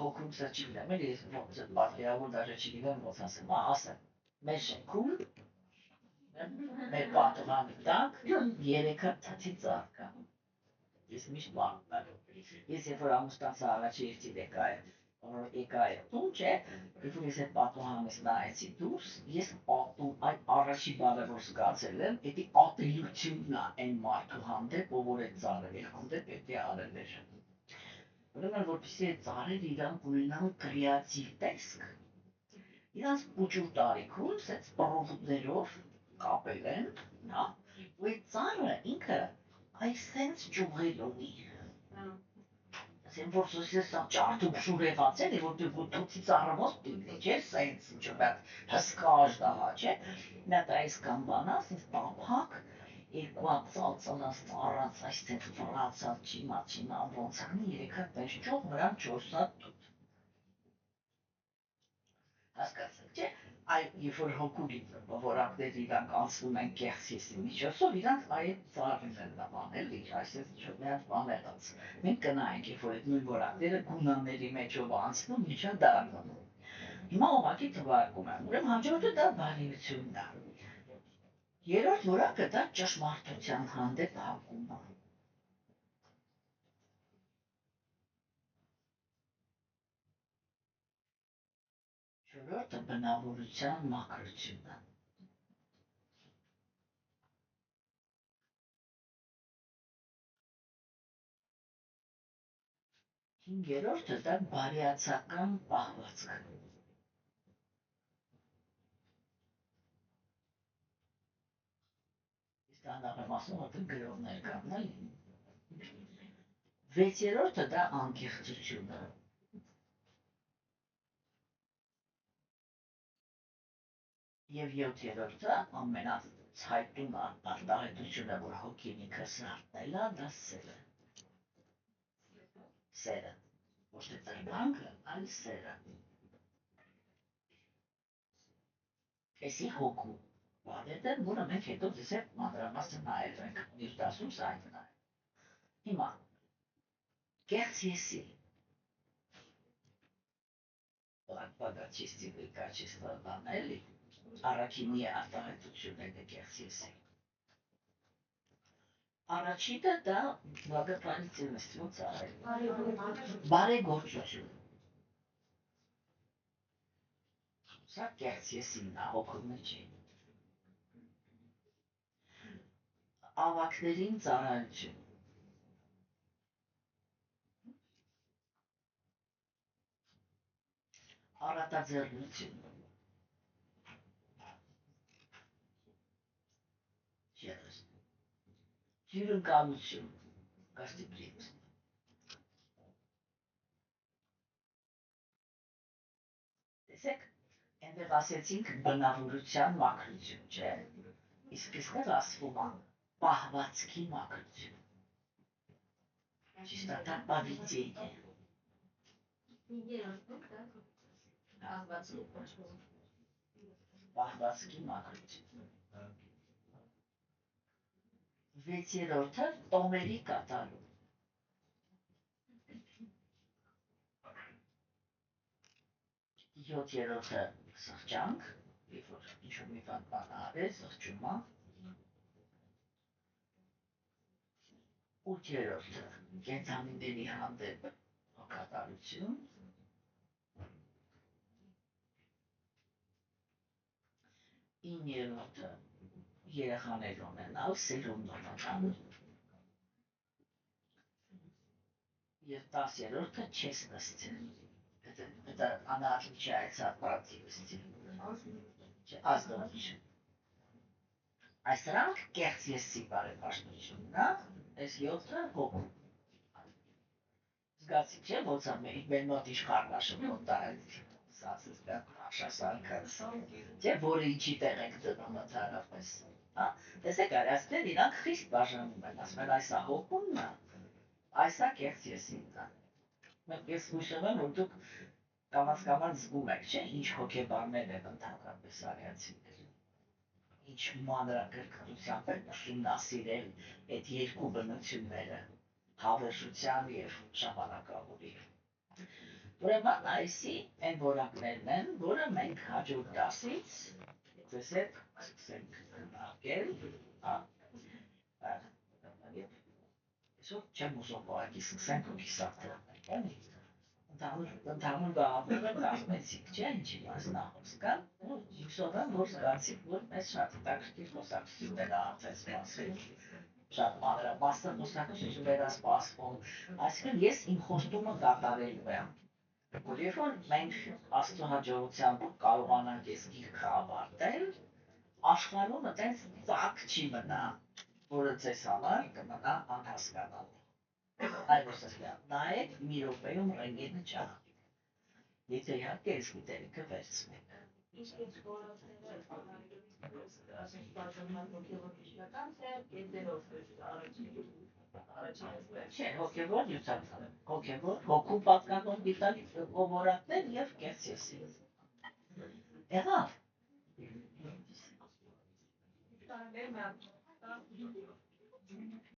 հոգում սա չգիտեմ էլի ոնց պատկերավոր դաժե չգիտեմ ոնց ասեմ ասեմ մեր շենքում մեր պատուհանի տակ երեքա թաթի ծառ կա ես միշտ բանում եմ ես երբ որ ամուսնացա առաջի երթի եկա տուն չէ երբ որ ես այդ պատուհանից նայեցի դուրս ես այդ առաջի բանը որ զգացել եմ դա ատելությունն է այն մարդու հանդեպ ով որ այդ ծառերի հանդեպ պետք է արել էր ուրեմն որպեսզի այդ ծառերը իրանք ունենան կրեատիվ տեսք իրանց փոճուր տարիքում սենց պրովուդներով կապել են հա ու այդ ծառը ինքը այսենց ճյուղեր ունի Sempre se sta certo pure fazer որ դու գուտուցի ծառամոս դինի չէ սենց ինչ որ հսկաշ դա չէ նա դայս կամ բանաս ինձ տափակ երկու ծալծալած ծառած այսպես ծառացած չիմա ոնց անի երեքա տես ճող վրան 4 հատ հասկացեք չէ երբ որ հոգու որակներ իրանք անցնում են կեղսիսի միջոցով իրանք այդ ծառին են նմանել այսպես մի հատ բան եղած մենք կնայենք երբ որ այդ նույն որակները գունաների մեջով անցնում ինչա դառնում հիմա ուղղակի թվարկում եմ ուրեմն հաջորդը դա բարիությունն է երրորդ որակը դա ճշմարտության հանդեպ հակումն է չորրորդը բնավորության մաքրությունն է հինգերորդը դա բարիացական պահվածքը Ստանդարտը մասում որ գրողներ կան, էլի։ Վեցերորդը դա անկեղծությունը։ Եվ յոթերորդը ամենացայտուն արտահայտությունը, որ հոգին ինքը սարտել է, դա սերը։ Սերը։ Ոչ թե տրվանքը, այլ սերը։ Էսի հոգու։ Բանետ են, որը մենք հետո ձեզ հետ մանրամասն նայել ենք, իր դասում սայթ նայել։ Հիմա, կեղծ եսի։ Բագաչիստի կաչիստը բան էլի։ Առաջինի արտահայտությունն է կեղծ եսի։ Առաջինը դա благотворительность, ոնց արել։ Բարեգործություն։ Սա կեղծ եսին է հոգու մեջ է։ Ավակներին ծառայություն։ Առատաձեռնություն։ Հյուրընկալություն, գաստիպրիտ։ Տեսեք, այնտեղ ասեցինք բնավորության մաքրություն, չէ։ Իսկ այստեղ ասվում է պահվածքի մաքրություն։ Чистота поведения. Պահվածքի մաքրություն։ Վեցերորդը տոների կատարում։ Յոթերորդը սղճանք, երբ որ ինչ-որ մի բան արել, սղճում է։ Ութերորդը կենդանիների հանդեպ հոգատարություն։ Իններորդը երեխաներ ունենալ, սերունդ ունենալ։ Եվ 10-րդը честность. Это она отличается от противности. Ազդեցություն։ Այսրանք կեղծ եսի բարեպաշտությունն է, այս 7-ը հոգու։ Զգացի չէ, ոնց է մեր մոտ իշխարն աշխատում տարել։ Սասս դա շասանքած։ Չէ, որը ինչի տեղ եք դնում ընդհանրապես։ Հա, տեսեք, արիասներ իրանք խիստ բաժանում են, ասում են այս է հոգուն է, այս է կեղծ եսին է։ Ես հույսով եմ, որ դուք կամաց զգում եք, չէ, ինչ հոգեբաններ են ընդհանրապես արիացիներ։ Ինչ մանրակրկտությամբ են ուսումնասիրել այդ երկու բնությունները։ հավերժության եւ ժամանակավորի։ Ուրեմն այսի այն որակներն են, որը մենք հաջորդ դասից ձեզ հետ սկսենք քննարկել, չեմ ուզում ուղղակի սկսենք ու կիսատ թողնենք, էլի։ Ընդհանուր գաղափարը կազմեցիք, չէ՞, ինչի մասն է խոսքը, հուսով եմ, որ զգացիք, որ մեզ շատ հետաքրքիր խոսակցություններ ա արդեն սպասվում, շատ մանրամասն խոսակցություններ ա սպասվում, այսինքն ես իմ խոստումը կատարելու եմ, որ երբ որ մենք Աստծո հաջողությամբ կարողանանք այս գիրքը ավարտել, աշխարհում այտենց ծակ չի մնա, որը ձեզ համար կմնա անհասկանալի։ Այլոք նայեք մի րոպեում ռենտգենը չանեք, եթե իհարկե այս գիտելիքը վերցնեք։ Իսկ հոգեվորական թե գետերով Չէ, հոգևոր նյութական, հոգևոր, հոգու պատկանող գիտալիք ովորակներ եւ կերտեսի։ Եղավ։ Տարբեր